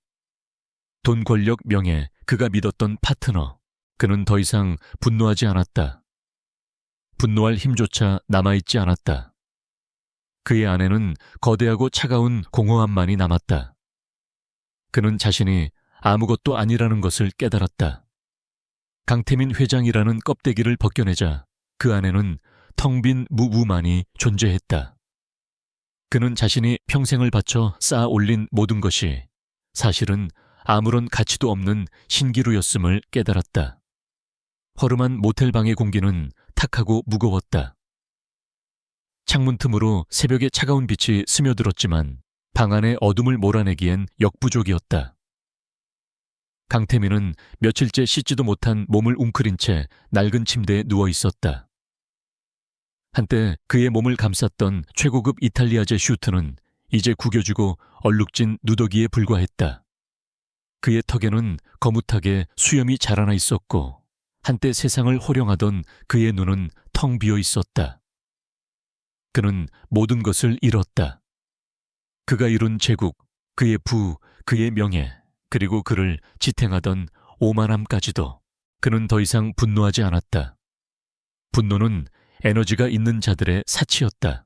돈, 권력, 명예, 그가 믿었던 파트너. 그는 더 이상 분노하지 않았다. 분노할 힘조차 남아있지 않았다. 그의 안에는 거대하고 차가운 공허함만이 남았다. 그는 자신이 아무것도 아니라는 것을 깨달았다. 강태민 회장이라는 껍데기를 벗겨내자 그 안에는 텅 빈 무만이 존재했다. 그는 자신이 평생을 바쳐 쌓아 올린 모든 것이 사실은 아무런 가치도 없는 신기루였음을 깨달았다. 허름한 모텔방의 공기는 탁하고 무거웠다. 창문 틈으로 새벽의 차가운 빛이 스며들었지만 방 안의 어둠을 몰아내기엔 역부족이었다. 강태민은 며칠째 씻지도 못한 몸을 웅크린 채 낡은 침대에 누워 있었다. 한때 그의 몸을 감쌌던 최고급 이탈리아제 슈트는 이제 구겨지고 얼룩진 누더기에 불과했다. 그의 턱에는 거뭇하게 수염이 자라나 있었고 한때 세상을 호령하던 그의 눈은 텅 비어 있었다. 그는 모든 것을 잃었다. 그가 이룬 제국, 그의 부, 그의 명예, 그리고 그를 지탱하던 오만함까지도. 그는 더 이상 분노하지 않았다. 분노는 에너지가 있는 자들의 사치였다.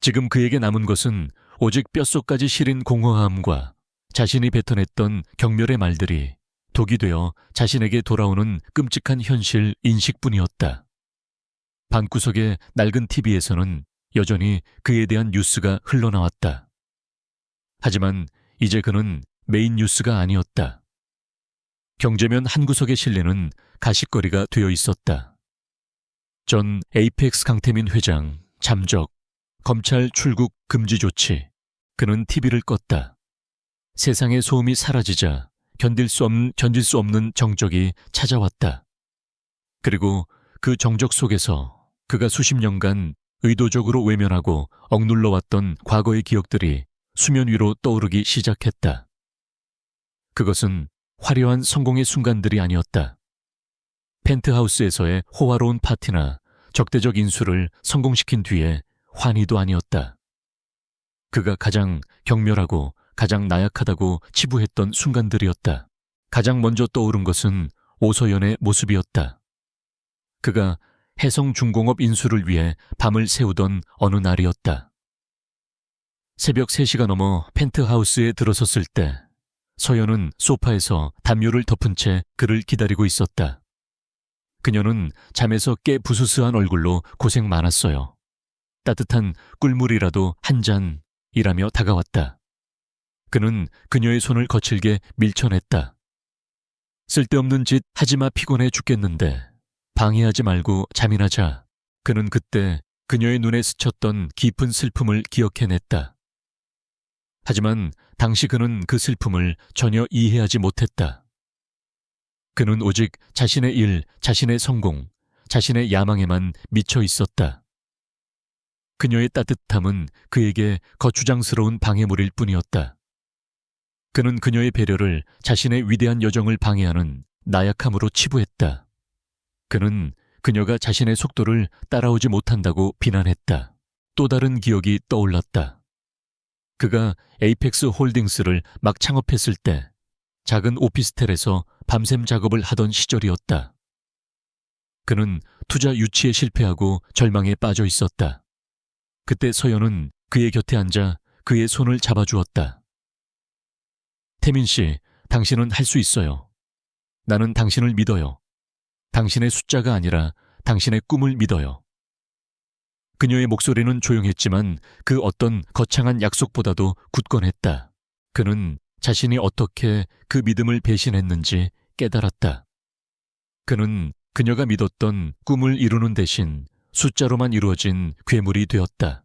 지금 그에게 남은 것은 오직 뼛속까지 시린 공허함과 자신이 뱉어냈던 경멸의 말들이 독이 되어 자신에게 돌아오는 끔찍한 현실 인식뿐이었다. 방구석의 낡은 TV에서는 여전히 그에 대한 뉴스가 흘러나왔다. 하지만 이제 그는 메인 뉴스가 아니었다. 경제면 한 구석의 실내는 가십거리가 되어 있었다. 전 에이펙스 강태민 회장 잠적, 검찰 출국 금지 조치. 그는 TV를 껐다. 세상의 소음이 사라지자 견딜 수 없는 정적이 찾아왔다. 그리고 그 정적 속에서 그가 수십 년간 의도적으로 외면하고 억눌러왔던 과거의 기억들이 수면 위로 떠오르기 시작했다. 그것은 화려한 성공의 순간들이 아니었다. 펜트하우스에서의 호화로운 파티나 적대적 인수를 성공시킨 뒤에 환희도 아니었다. 그가 가장 경멸하고 가장 나약하다고 치부했던 순간들이었다. 가장 먼저 떠오른 것은 오서연의 모습이었다. 그가 해성중공업 인수를 위해 밤을 새우던 어느 날이었다. 새벽 3시가 넘어 펜트하우스에 들어섰을 때 서연은 소파에서 담요를 덮은 채 그를 기다리고 있었다. 그녀는 잠에서 깨 부스스한 얼굴로 고생 많았어요. 따뜻한 꿀물이라도 한 잔이라며 다가왔다. 그는 그녀의 손을 거칠게 밀쳐냈다. 쓸데없는 짓 하지마, 피곤해 죽겠는데. 방해하지 말고 잠이나 자. 그는 그때 그녀의 눈에 스쳤던 깊은 슬픔을 기억해냈다. 하지만 당시 그는 그 슬픔을 전혀 이해하지 못했다. 그는 오직 자신의 일, 자신의 성공, 자신의 야망에만 미쳐 있었다. 그녀의 따뜻함은 그에게 거추장스러운 방해물일 뿐이었다. 그는 그녀의 배려를 자신의 위대한 여정을 방해하는 나약함으로 치부했다. 그는 그녀가 자신의 속도를 따라오지 못한다고 비난했다. 또 다른 기억이 떠올랐다. 그가 에이펙스 홀딩스를 막 창업했을 때 작은 오피스텔에서 밤샘 작업을 하던 시절이었다. 그는 투자 유치에 실패하고 절망에 빠져 있었다. 그때 서연은 그의 곁에 앉아 그의 손을 잡아주었다. 태민 씨, 당신은 할 수 있어요. 나는 당신을 믿어요. 당신의 숫자가 아니라 당신의 꿈을 믿어요. 그녀의 목소리는 조용했지만 그 어떤 거창한 약속보다도 굳건했다. 그는 자신이 어떻게 그 믿음을 배신했는지 깨달았다. 그는 그녀가 믿었던 꿈을 이루는 대신 숫자로만 이루어진 괴물이 되었다.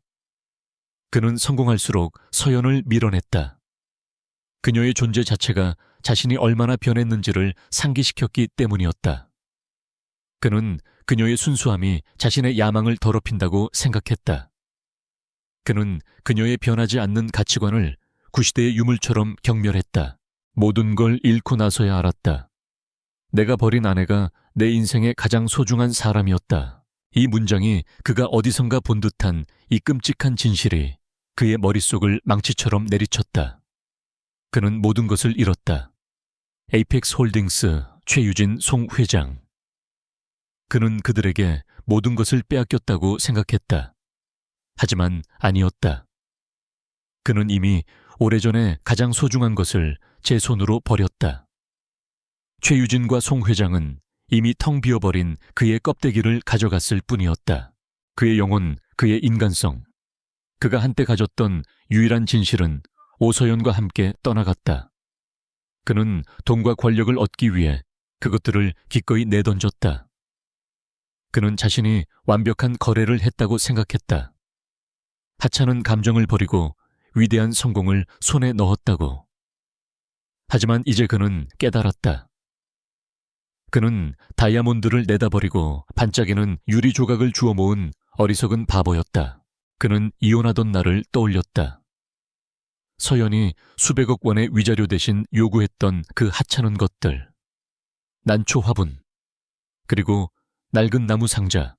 그는 성공할수록 서연을 밀어냈다. 그녀의 존재 자체가 자신이 얼마나 변했는지를 상기시켰기 때문이었다. 그는 그녀의 순수함이 자신의 야망을 더럽힌다고 생각했다. 그는 그녀의 변하지 않는 가치관을 구시대의 유물처럼 경멸했다. 모든 걸 잃고 나서야 알았다. 내가 버린 아내가 내 인생의 가장 소중한 사람이었다. 이 문장이 그가 어디선가 본 듯한 이 끔찍한 진실이 그의 머릿속을 망치처럼 내리쳤다. 그는 모든 것을 잃었다. 에이펙스 홀딩스 최유진 송 회장. 그는 그들에게 모든 것을 빼앗겼다고 생각했다. 하지만 아니었다. 그는 이미 오래전에 가장 소중한 것을 제 손으로 버렸다. 최유진과 송 회장은 이미 텅 비어버린 그의 껍데기를 가져갔을 뿐이었다. 그의 영혼, 그의 인간성, 그가 한때 가졌던 유일한 진실은 오서연과 함께 떠나갔다. 그는 돈과 권력을 얻기 위해 그것들을 기꺼이 내던졌다. 그는 자신이 완벽한 거래를 했다고 생각했다. 하찮은 감정을 버리고 위대한 성공을 손에 넣었다고. 하지만 이제 그는 깨달았다. 그는 다이아몬드를 내다버리고 반짝이는 유리 조각을 주워 모은 어리석은 바보였다. 그는 이혼하던 날을 떠올렸다. 서연이 수백억 원의 위자료 대신 요구했던 그 하찮은 것들. 난초 화분, 그리고 낡은 나무 상자.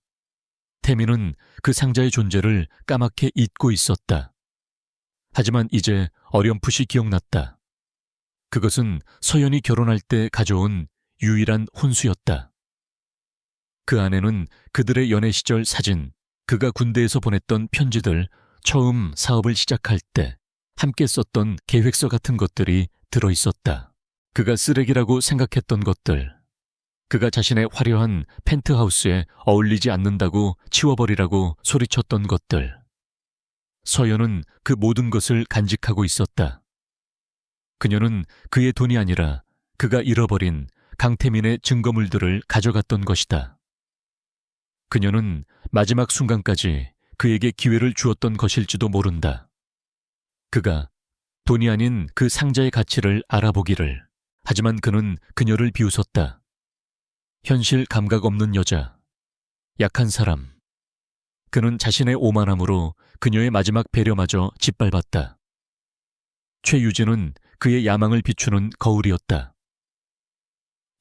태미는 그 상자의 존재를 까맣게 잊고 있었다. 하지만 이제 어렴풋이 기억났다. 그것은 서연이 결혼할 때 가져온 유일한 혼수였다. 그 안에는 그들의 연애 시절 사진, 그가 군대에서 보냈던 편지들, 처음 사업을 시작할 때 함께 썼던 계획서 같은 것들이 들어있었다. 그가 쓰레기라고 생각했던 것들, 그가 자신의 화려한 펜트하우스에 어울리지 않는다고 치워버리라고 소리쳤던 것들. 서연은 그 모든 것을 간직하고 있었다. 그녀는 그의 돈이 아니라 그가 잃어버린 강태민의 증거물들을 가져갔던 것이다. 그녀는 마지막 순간까지 그에게 기회를 주었던 것일지도 모른다. 그가 돈이 아닌 그 상자의 가치를 알아보기를. 하지만 그는 그녀를 비웃었다. 현실 감각 없는 여자, 약한 사람. 그는 자신의 오만함으로 그녀의 마지막 배려마저 짓밟았다. 최유진은 그의 야망을 비추는 거울이었다.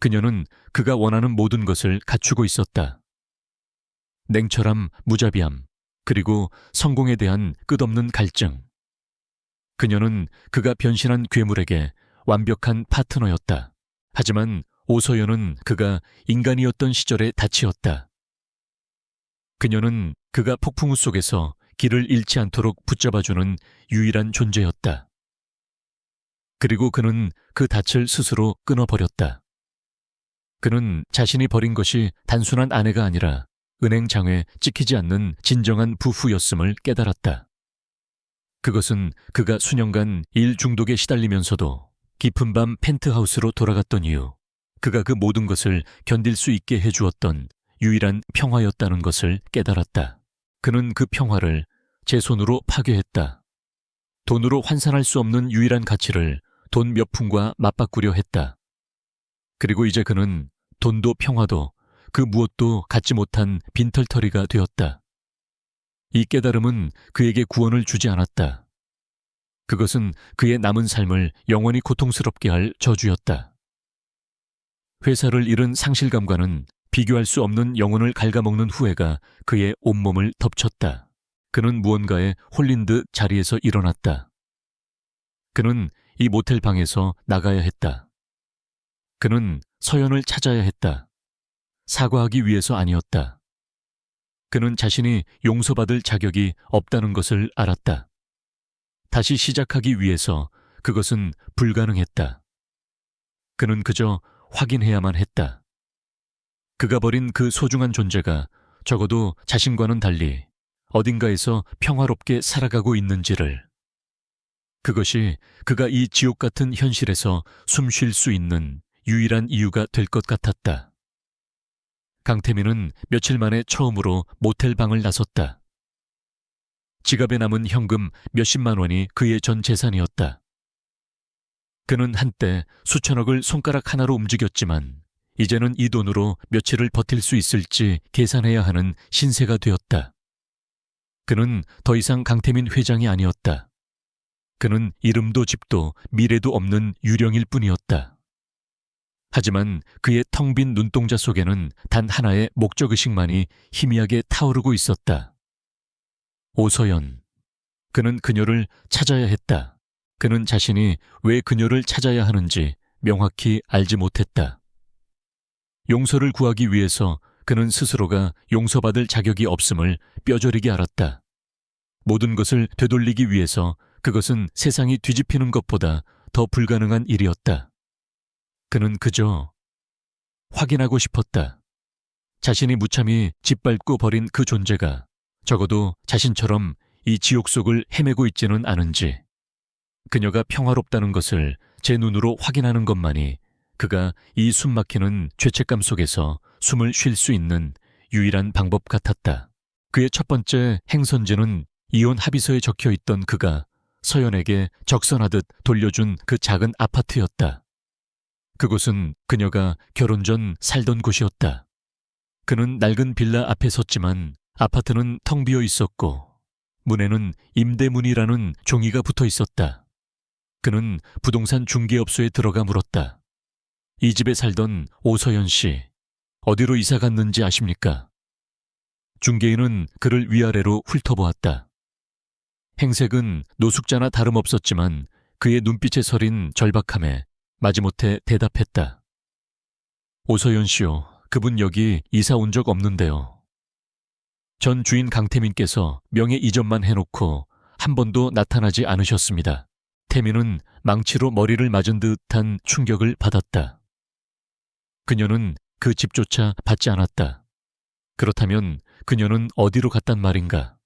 그녀는 그가 원하는 모든 것을 갖추고 있었다. 냉철함, 무자비함, 그리고 성공에 대한 끝없는 갈증. 그녀는 그가 변신한 괴물에게 완벽한 파트너였다. 하지만 오서연은 그가 인간이었던 시절의 닻이었다. 그녀는 그가 폭풍우 속에서 길을 잃지 않도록 붙잡아주는 유일한 존재였다. 그리고 그는 그 닻을 스스로 끊어버렸다. 그는 자신이 버린 것이 단순한 아내가 아니라 은행장에 찍히지 않는 진정한 부부였음을 깨달았다. 그것은 그가 수년간 일 중독에 시달리면서도 깊은 밤 펜트하우스로 돌아갔던 이유, 그가 그 모든 것을 견딜 수 있게 해주었던 유일한 평화였다는 것을 깨달았다. 그는 그 평화를 제 손으로 파괴했다. 돈으로 환산할 수 없는 유일한 가치를 돈 몇 푼과 맞바꾸려 했다. 그리고 이제 그는 돈도 평화도 그 무엇도 갖지 못한 빈털터리가 되었다. 이 깨달음은 그에게 구원을 주지 않았다. 그것은 그의 남은 삶을 영원히 고통스럽게 할 저주였다. 회사를 잃은 상실감과는 비교할 수 없는 영혼을 갉아먹는 후회가 그의 온몸을 덮쳤다. 그는 무언가에 홀린 듯 자리에서 일어났다. 그는 이 모텔 방에서 나가야 했다. 그는 서연을 찾아야 했다. 사과하기 위해서 아니었다. 그는 자신이 용서받을 자격이 없다는 것을 알았다. 다시 시작하기 위해서 그것은 불가능했다. 그는 그저 확인해야만 했다. 그가 버린 그 소중한 존재가 적어도 자신과는 달리 어딘가에서 평화롭게 살아가고 있는지를. 그것이 그가 이 지옥 같은 현실에서 숨 쉴 수 있는 유일한 이유가 될 것 같았다. 강태민은 며칠 만에 처음으로 모텔 방을 나섰다. 지갑에 남은 현금 몇십만 원이 그의 전 재산이었다. 그는 한때 수천억을 손가락 하나로 움직였지만 이제는 이 돈으로 며칠을 버틸 수 있을지 계산해야 하는 신세가 되었다. 그는 더 이상 강태민 회장이 아니었다. 그는 이름도 집도 미래도 없는 유령일 뿐이었다. 하지만 그의 텅 빈 눈동자 속에는 단 하나의 목적의식만이 희미하게 타오르고 있었다. 오서연. 그는 그녀를 찾아야 했다. 그는 자신이 왜 그녀를 찾아야 하는지 명확히 알지 못했다. 용서를 구하기 위해서 그는 스스로가 용서받을 자격이 없음을 뼈저리게 알았다. 모든 것을 되돌리기 위해서 그것은 세상이 뒤집히는 것보다 더 불가능한 일이었다. 그는 그저 확인하고 싶었다. 자신이 무참히 짓밟고 버린 그 존재가 적어도 자신처럼 이 지옥 속을 헤매고 있지는 않은지, 그녀가 평화롭다는 것을 제 눈으로 확인하는 것만이 그가 이 숨막히는 죄책감 속에서 숨을 쉴 수 있는 유일한 방법 같았다. 그의 첫 번째 행선지는 이혼 합의서에 적혀있던 그가 서연에게 적선하듯 돌려준 그 작은 아파트였다. 그곳은 그녀가 결혼 전 살던 곳이었다. 그는 낡은 빌라 앞에 섰지만 아파트는 텅 비어 있었고 문에는 임대문이라는 종이가 붙어 있었다. 그는 부동산 중개업소에 들어가 물었다. 이 집에 살던 오서연 씨, 어디로 이사 갔는지 아십니까? 중개인은 그를 위아래로 훑어보았다. 행색은 노숙자나 다름없었지만 그의 눈빛에 서린 절박함에 마지못해 대답했다. 오서연 씨요, 그분 여기 이사 온 적 없는데요. 전 주인 강태민께서 명예 이전만 해놓고 한 번도 나타나지 않으셨습니다. 태민은 망치로 머리를 맞은 듯한 충격을 받았다. 그녀는 그 집조차 받지 않았다. 그렇다면 그녀는 어디로 갔단 말인가?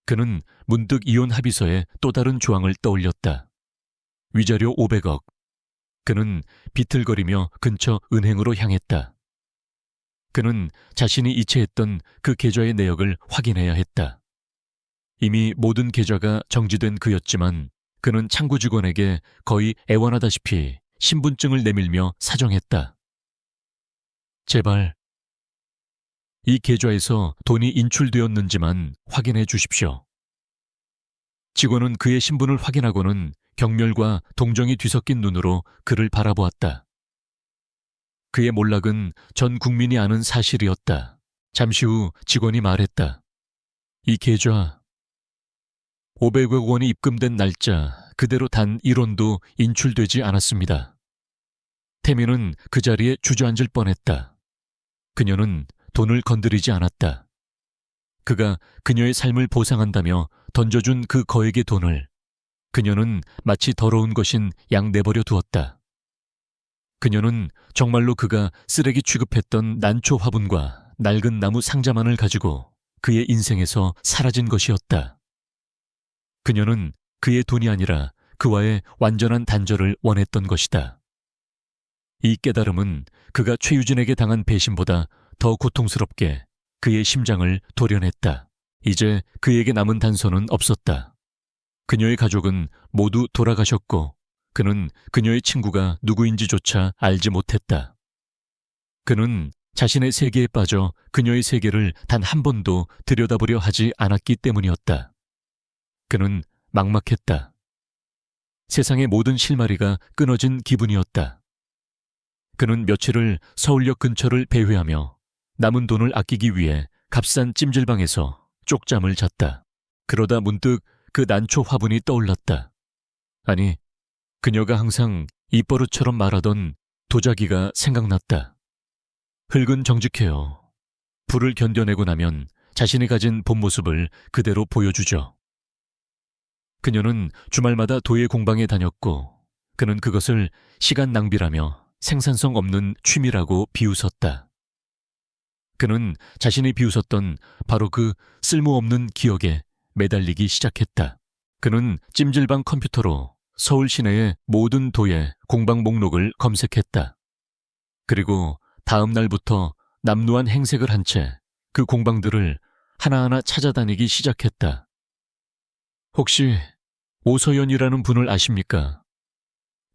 그는 문득 이혼 합의서에 또 다른 조항을 떠올렸다. 위자료 500억. 그는 비틀거리며 근처 은행으로 향했다. 그는 자신이 이체했던 그 계좌의 내역을 확인해야 했다. 이미 모든 계좌가 정지된 그였지만 그는 창구 직원에게 거의 애원하다시피 신분증을 내밀며 사정했다. 제발 이 계좌에서 돈이 인출되었는지만 확인해 주십시오. 직원은 그의 신분을 확인하고는 경멸과 동정이 뒤섞인 눈으로 그를 바라보았다. 그의 몰락은 전 국민이 아는 사실이었다. 잠시 후 직원이 말했다. 이 계좌 500억 원이 입금된 날짜 그대로 단 1원도 인출되지 않았습니다. 태민은 그 자리에 주저앉을 뻔했다. 그녀는 돈을 건드리지 않았다. 그가 그녀의 삶을 보상한다며 던져준 그 거액의 돈을 그녀는 마치 더러운 것인 양 내버려 두었다. 그녀는 정말로 그가 쓰레기 취급했던 난초 화분과 낡은 나무 상자만을 가지고 그의 인생에서 사라진 것이었다. 그녀는 그의 돈이 아니라 그와의 완전한 단절을 원했던 것이다. 이 깨달음은 그가 최유진에게 당한 배신보다 더 고통스럽게 그의 심장을 도려냈다. 이제 그에게 남은 단서는 없었다. 그녀의 가족은 모두 돌아가셨고 그는 그녀의 친구가 누구인지조차 알지 못했다. 그는 자신의 세계에 빠져 그녀의 세계를 단 한 번도 들여다보려 하지 않았기 때문이었다. 그는 막막했다. 세상의 모든 실마리가 끊어진 기분이었다. 그는 며칠을 서울역 근처를 배회하며 남은 돈을 아끼기 위해 값싼 찜질방에서 쪽잠을 잤다. 그러다 문득 그 난초 화분이 떠올랐다. 아니, 그녀가 항상 입버릇처럼 말하던 도자기가 생각났다. 흙은 정직해요. 불을 견뎌내고 나면 자신이 가진 본 모습을 그대로 보여주죠. 그녀는 주말마다 도예 공방에 다녔고 그는 그것을 시간 낭비라며 생산성 없는 취미라고 비웃었다. 그는 자신이 비웃었던 바로 그 쓸모없는 기억에 매달리기 시작했다. 그는 찜질방 컴퓨터로 서울 시내의 모든 도예 공방 목록을 검색했다. 그리고 다음 날부터 남루한 행색을 한 채 그 공방들을 하나하나 찾아다니기 시작했다. 혹시 오서연이라는 분을 아십니까?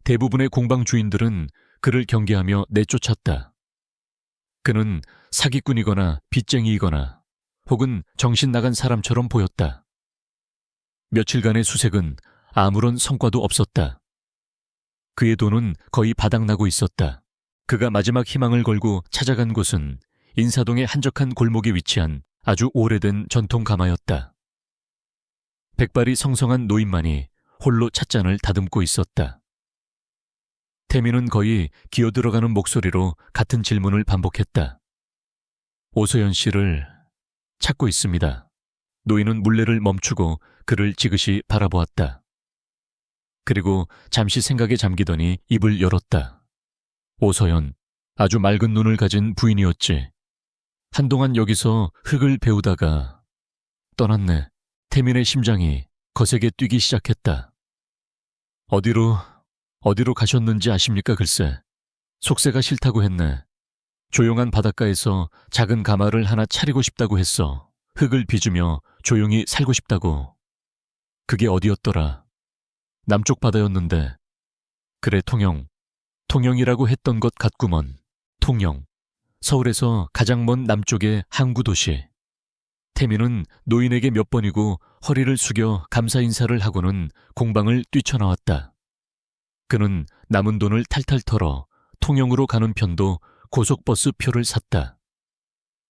대부분의 공방 주인들은 그를 경계하며 내쫓았다. 그는 사기꾼이거나 빚쟁이이거나 혹은 정신 나간 사람처럼 보였다. 며칠간의 수색은 아무런 성과도 없었다. 그의 돈은 거의 바닥나고 있었다. 그가 마지막 희망을 걸고 찾아간 곳은 인사동의 한적한 골목에 위치한 아주 오래된 전통 가마였다. 백발이 성성한 노인만이 홀로 찻잔을 다듬고 있었다. 태민은 거의 기어들어가는 목소리로 같은 질문을 반복했다. 오서연 씨를 찾고 있습니다. 노인은 물레를 멈추고 그를 지그시 바라보았다. 그리고 잠시 생각에 잠기더니 입을 열었다. 오서연, 아주 맑은 눈을 가진 부인이었지. 한동안 여기서 흙을 배우다가 떠났네. 태민의 심장이 거세게 뛰기 시작했다. 어디로 가셨는지 아십니까? 글쎄. 속세가 싫다고 했네. 조용한 바닷가에서 작은 가마를 하나 차리고 싶다고 했어. 흙을 빚으며 조용히 살고 싶다고. 그게 어디였더라? 남쪽 바다였는데. 그래, 통영이라고 했던 것 같구먼. 통영. 서울에서 가장 먼 남쪽의 항구 도시. 태민은 노인에게 몇 번이고 허리를 숙여 감사 인사를 하고는 공방을 뛰쳐나왔다. 그는 남은 돈을 탈탈 털어 통영으로 가는 편도 고속버스 표를 샀다.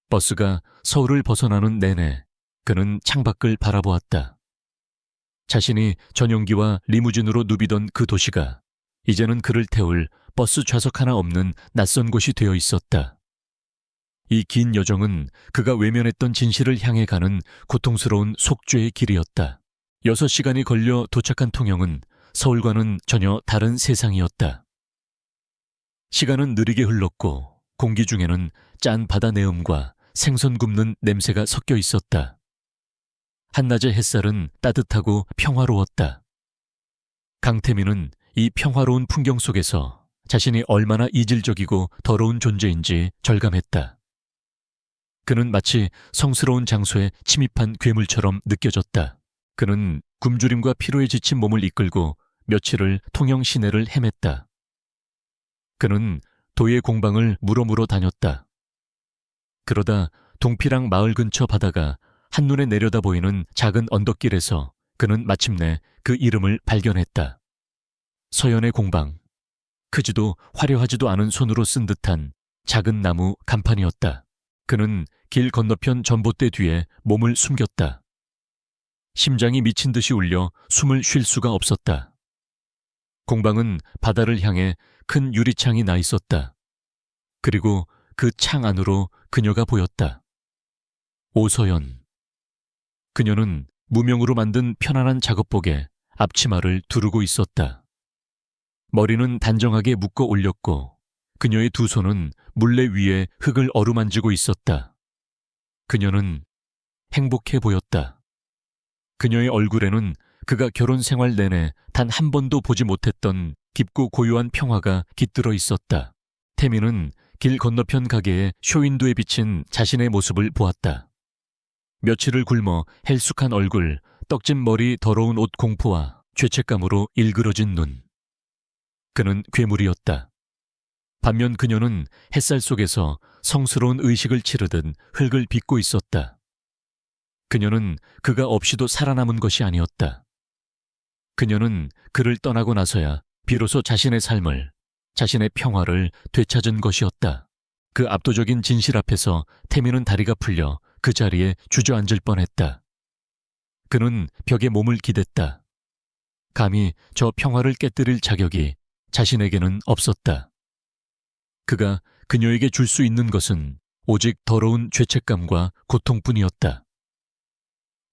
버스가 서울을 벗어나는 내내 그는 창밖을 바라보았다. 자신이 전용기와 리무진으로 누비던 그 도시가 이제는 그를 태울 버스 좌석 하나 없는 낯선 곳이 되어 있었다. 이 긴 여정은 그가 외면했던 진실을 향해 가는 고통스러운 속죄의 길이었다. 6시간이 걸려 도착한 통영은 서울과는 전혀 다른 세상이었다. 시간은 느리게 흘렀고 공기 중에는 짠 바다 내음과 생선 굽는 냄새가 섞여 있었다. 한낮의 햇살은 따뜻하고 평화로웠다. 강태민은 이 평화로운 풍경 속에서 자신이 얼마나 이질적이고 더러운 존재인지 절감했다. 그는 마치 성스러운 장소에 침입한 괴물처럼 느껴졌다. 그는 굶주림과 피로에 지친 몸을 이끌고 며칠을 통영 시내를 헤맸다. 그는 도예 공방을 물어물어 다녔다. 그러다 동피랑 마을 근처 바다가 한눈에 내려다 보이는 작은 언덕길에서 그는 마침내 그 이름을 발견했다. 서연의 공방. 크지도 화려하지도 않은 손으로 쓴 듯한 작은 나무 간판이었다. 그는 길 건너편 전봇대 뒤에 몸을 숨겼다. 심장이 미친 듯이 울려 숨을 쉴 수가 없었다. 공방은 바다를 향해 큰 유리창이 나 있었다. 그리고 그 창 안으로 그녀가 보였다. 오서연. 그녀는 무명으로 만든 편안한 작업복에 앞치마를 두르고 있었다. 머리는 단정하게 묶어 올렸고 그녀의 두 손은 물레 위에 흙을 어루만지고 있었다. 그녀는 행복해 보였다. 그녀의 얼굴에는 그가 결혼 생활 내내 단 한 번도 보지 못했던 깊고 고요한 평화가 깃들어 있었다. 태민은 길 건너편 가게에 쇼윈도에 비친 자신의 모습을 보았다. 며칠을 굶어 헬쑥한 얼굴, 떡진 머리, 더러운 옷 공포와 죄책감으로 일그러진 눈. 그는 괴물이었다. 반면 그녀는 햇살 속에서 성스러운 의식을 치르듯 흙을 빚고 있었다. 그녀는 그가 없이도 살아남은 것이 아니었다. 그녀는 그를 떠나고 나서야 비로소 자신의 삶을, 자신의 평화를 되찾은 것이었다. 그 압도적인 진실 앞에서 태민은 다리가 풀려 그 자리에 주저앉을 뻔했다. 그는 벽에 몸을 기댔다. 감히 저 평화를 깨뜨릴 자격이 자신에게는 없었다. 그가 그녀에게 줄 수 있는 것은 오직 더러운 죄책감과 고통뿐이었다.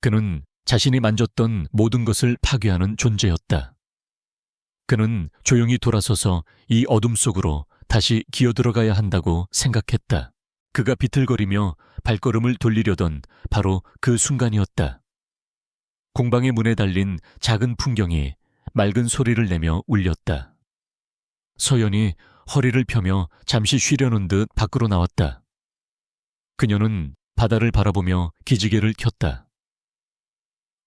그는 자신이 만졌던 모든 것을 파괴하는 존재였다. 그는 조용히 돌아서서 이 어둠 속으로 다시 기어들어가야 한다고 생각했다. 그가 비틀거리며 발걸음을 돌리려던 바로 그 순간이었다. 공방의 문에 달린 작은 풍경이 맑은 소리를 내며 울렸다. 서연이 허리를 펴며 잠시 쉬려는 듯 밖으로 나왔다. 그녀는 바다를 바라보며 기지개를 켰다.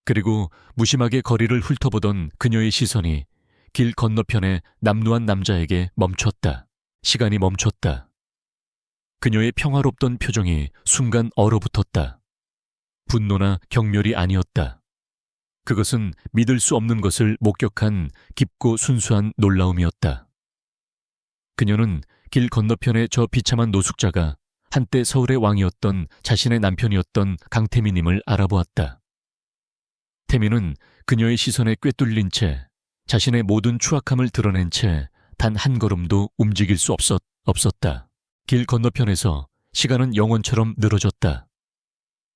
그리고 무심하게 거리를 훑어보던 그녀의 시선이 길 건너편의 남루한 남자에게 멈췄다. 시간이 멈췄다. 그녀의 평화롭던 표정이 순간 얼어붙었다. 분노나 경멸이 아니었다. 그것은 믿을 수 없는 것을 목격한 깊고 순수한 놀라움이었다. 그녀는 길 건너편의 저 비참한 노숙자가 한때 서울의 왕이었던 자신의 남편이었던 강태민임을 알아보았다. 태민은 그녀의 시선에 꿰뚫린 채 자신의 모든 추악함을 드러낸 채 단 한 걸음도 움직일 수 없었다. 길 건너편에서 시간은 영원처럼 늘어졌다.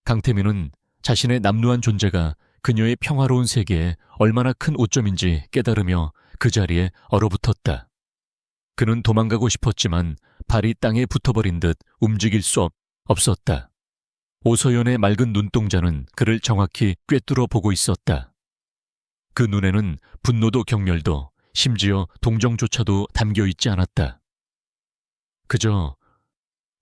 강태민은 자신의 남루한 존재가 그녀의 평화로운 세계에 얼마나 큰 오점인지 깨달으며 그 자리에 얼어붙었다. 그는 도망가고 싶었지만 발이 땅에 붙어버린 듯 움직일 수 없었다. 오서연의 맑은 눈동자는 그를 정확히 꿰뚫어 보고 있었다. 그 눈에는 분노도 경멸도 심지어 동정조차도 담겨있지 않았다. 그저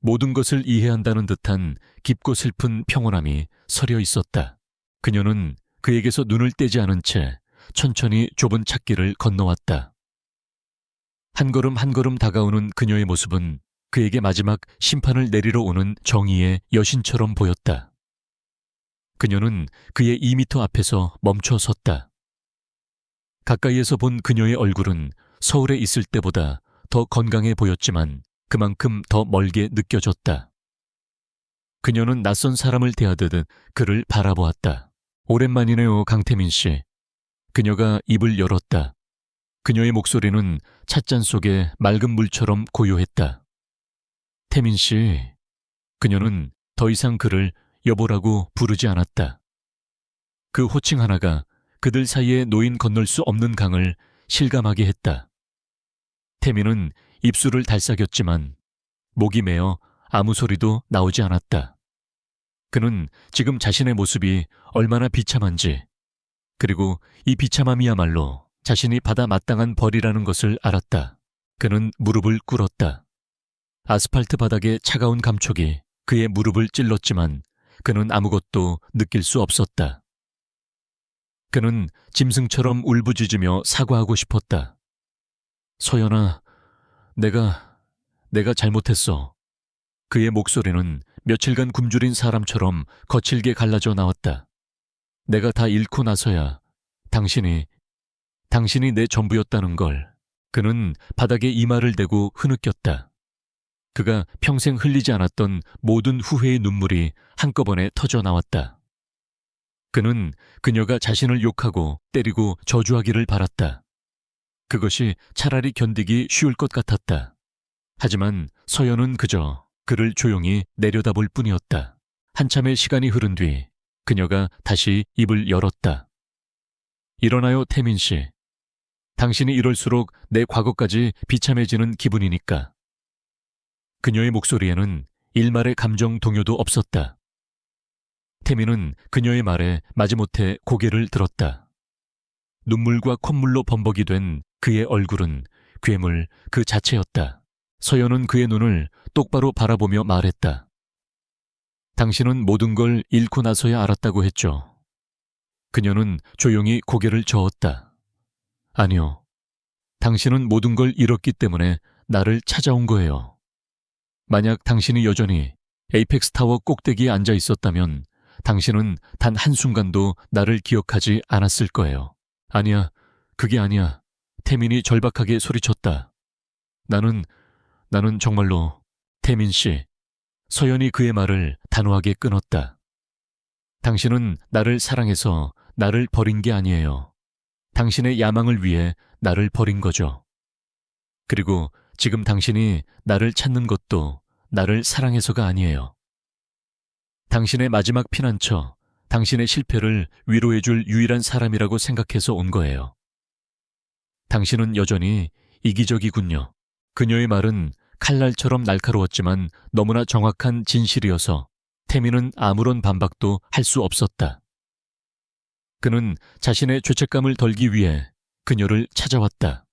모든 것을 이해한다는 듯한 깊고 슬픈 평온함이 서려 있었다. 그녀는 그에게서 눈을 떼지 않은 채 천천히 좁은 찾길을 건너왔다. 한 걸음 한 걸음 다가오는 그녀의 모습은 그에게 마지막 심판을 내리러 오는 정의의 여신처럼 보였다. 그녀는 그의 2미터 앞에서 멈춰 섰다. 가까이에서 본 그녀의 얼굴은 서울에 있을 때보다 더 건강해 보였지만 그만큼 더 멀게 느껴졌다. 그녀는 낯선 사람을 대하듯 그를 바라보았다. 오랜만이네요, 강태민 씨. 그녀가 입을 열었다. 그녀의 목소리는 찻잔 속의 맑은 물처럼 고요했다. 태민 씨. 그녀는 더 이상 그를 여보라고 부르지 않았다. 그 호칭 하나가 그들 사이에 노인 건널 수 없는 강을 실감하게 했다. 태민은 입술을 달싹였지만 목이 메어 아무 소리도 나오지 않았다. 그는 지금 자신의 모습이 얼마나 비참한지, 그리고 이 비참함이야말로 자신이 받아 마땅한 벌이라는 것을 알았다. 그는 무릎을 꿇었다. 아스팔트 바닥의 차가운 감촉이 그의 무릎을 찔렀지만 그는 아무것도 느낄 수 없었다. 그는 짐승처럼 울부짖으며 사과하고 싶었다. 서연아, 내가 잘못했어. 그의 목소리는 며칠간 굶주린 사람처럼 거칠게 갈라져 나왔다. 내가 다 잃고 나서야 당신이 내 전부였다는 걸. 그는 바닥에 이마를 대고 흐느꼈다. 그가 평생 흘리지 않았던 모든 후회의 눈물이 한꺼번에 터져 나왔다. 그는 그녀가 자신을 욕하고 때리고 저주하기를 바랐다. 그것이 차라리 견디기 쉬울 것 같았다. 하지만 서연은 그저 그를 조용히 내려다볼 뿐이었다. 한참의 시간이 흐른 뒤 그녀가 다시 입을 열었다. 일어나요, 태민 씨. 당신이 이럴수록 내 과거까지 비참해지는 기분이니까. 그녀의 목소리에는 일말의 감정 동요도 없었다. 태민은 그녀의 말에 마지못해 고개를 들었다. 눈물과 콧물로 범벅이 된 그의 얼굴은 괴물 그 자체였다. 서연은 그의 눈을 똑바로 바라보며 말했다. 당신은 모든 걸 잃고 나서야 알았다고 했죠. 그녀는 조용히 고개를 저었다. 아니요. 당신은 모든 걸 잃었기 때문에 나를 찾아온 거예요. 만약 당신이 여전히 에이펙스 타워 꼭대기에 앉아 있었다면 당신은 단 한순간도 나를 기억하지 않았을 거예요. 아니야, 그게 아니야. 태민이 절박하게 소리쳤다. 나는 정말로, 태민 씨. 서연이 그의 말을 단호하게 끊었다. 당신은 나를 사랑해서 나를 버린 게 아니에요. 당신의 야망을 위해 나를 버린 거죠. 그리고 지금 당신이 나를 찾는 것도 나를 사랑해서가 아니에요. 당신의 마지막 피난처, 당신의 실패를 위로해줄 유일한 사람이라고 생각해서 온 거예요. 당신은 여전히 이기적이군요. 그녀의 말은 칼날처럼 날카로웠지만 너무나 정확한 진실이어서 태민은 아무런 반박도 할 수 없었다. 그는 자신의 죄책감을 덜기 위해 그녀를 찾아왔다.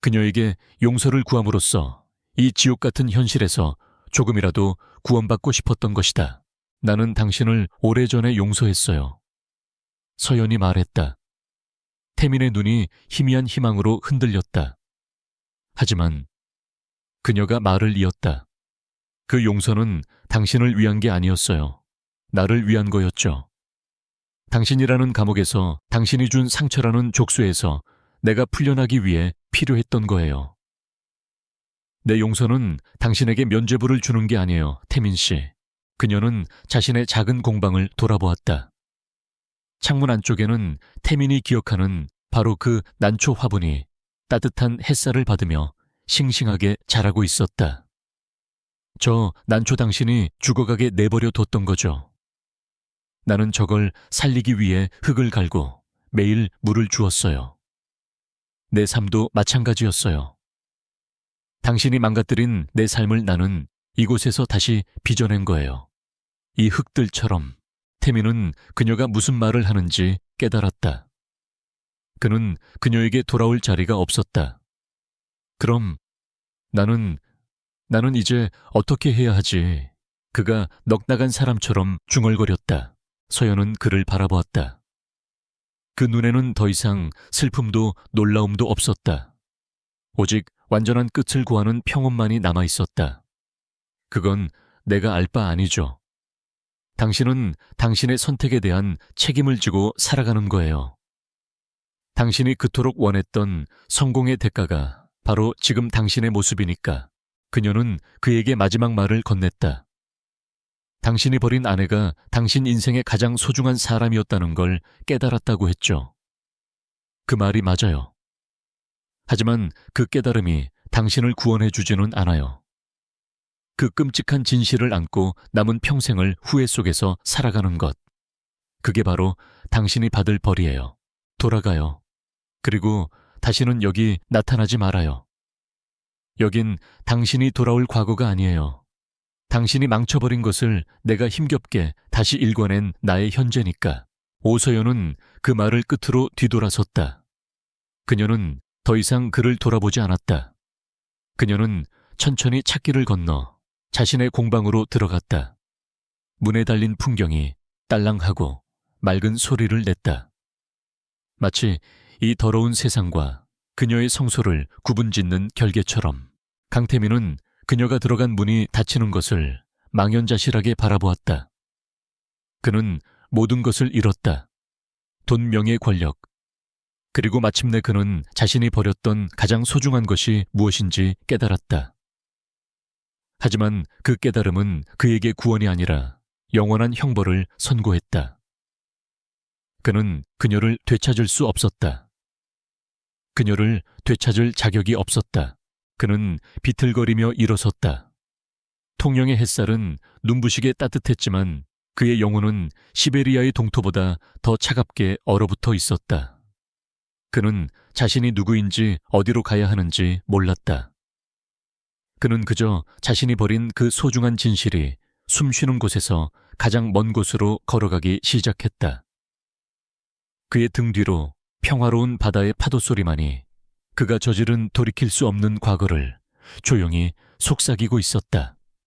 그녀에게 용서를 구함으로써 이 지옥 같은 현실에서 조금이라도 구원받고 싶었던 것이다. 나는 당신을 오래전에 용서했어요. 서연이 말했다. 태민의 눈이 희미한 희망으로 흔들렸다. 하지만 그녀가 말을 이었다. 그 용서는 당신을 위한 게 아니었어요. 나를 위한 거였죠. 당신이라는 감옥에서, 당신이 준 상처라는 족쇄에서 내가 풀려나기 위해 필요했던 거예요. 내 용서는 당신에게 면죄부를 주는 게 아니에요, 태민 씨. 그녀는 자신의 작은 공방을 돌아보았다. 창문 안쪽에는 태민이 기억하는 바로 그 난초 화분이 따뜻한 햇살을 받으며 싱싱하게 자라고 있었다. 저 난초 당신이 죽어가게 내버려 뒀던 거죠. 나는 저걸 살리기 위해 흙을 갈고 매일 물을 주었어요. 내 삶도 마찬가지였어요. 당신이 망가뜨린 내 삶을 나는 이곳에서 다시 빚어낸 거예요. 이 흙들처럼. 태민은 그녀가 무슨 말을 하는지 깨달았다. 그는 그녀에게 돌아올 자리가 없었다. 그럼 나는 이제 어떻게 해야 하지? 그가 넋나간 사람처럼 중얼거렸다. 서연은 그를 바라보았다. 그 눈에는 더 이상 슬픔도 놀라움도 없었다. 오직 완전한 끝을 구하는 평온만이 남아있었다. 그건 내가 알 바 아니죠. 당신은 당신의 선택에 대한 책임을 지고 살아가는 거예요. 당신이 그토록 원했던 성공의 대가가 바로 지금 당신의 모습이니까. 그녀는 그에게 마지막 말을 건넸다. 당신이 버린 아내가 당신 인생의 가장 소중한 사람이었다는 걸 깨달았다고 했죠. 그 말이 맞아요. 하지만 그 깨달음이 당신을 구원해 주지는 않아요. 그 끔찍한 진실을 안고 남은 평생을 후회 속에서 살아가는 것. 그게 바로 당신이 받을 벌이에요. 돌아가요. 그리고 다시는 여기 나타나지 말아요. 여긴 당신이 돌아올 과거가 아니에요. 당신이 망쳐버린 것을 내가 힘겹게 다시 일궈낸 나의 현재니까. 오서연은 그 말을 끝으로 뒤돌아섰다. 그녀는 더 이상 그를 돌아보지 않았다. 그녀는 천천히 찾길을 건너 자신의 공방으로 들어갔다. 문에 달린 풍경이 딸랑하고 맑은 소리를 냈다. 마치 이 더러운 세상과 그녀의 성소를 구분짓는 결계처럼 강태민은 그녀가 들어간 문이 닫히는 것을 망연자실하게 바라보았다. 그는 모든 것을 잃었다. 돈, 명예, 권력. 그리고 마침내 그는 자신이 버렸던 가장 소중한 것이 무엇인지 깨달았다. 하지만 그 깨달음은 그에게 구원이 아니라 영원한 형벌을 선고했다. 그는 그녀를 되찾을 수 없었다. 그녀를 되찾을 자격이 없었다. 그는 비틀거리며 일어섰다. 통영의 햇살은 눈부시게 따뜻했지만 그의 영혼은 시베리아의 동토보다 더 차갑게 얼어붙어 있었다. 그는 자신이 누구인지 어디로 가야 하는지 몰랐다. 그는 그저 자신이 버린 그 소중한 진실이 숨쉬는 곳에서 가장 먼 곳으로 걸어가기 시작했다. 그의 등 뒤로 평화로운 바다의 파도 소리만이 그가 저지른 돌이킬 수 없는 과거를 조용히 속삭이고 있었다.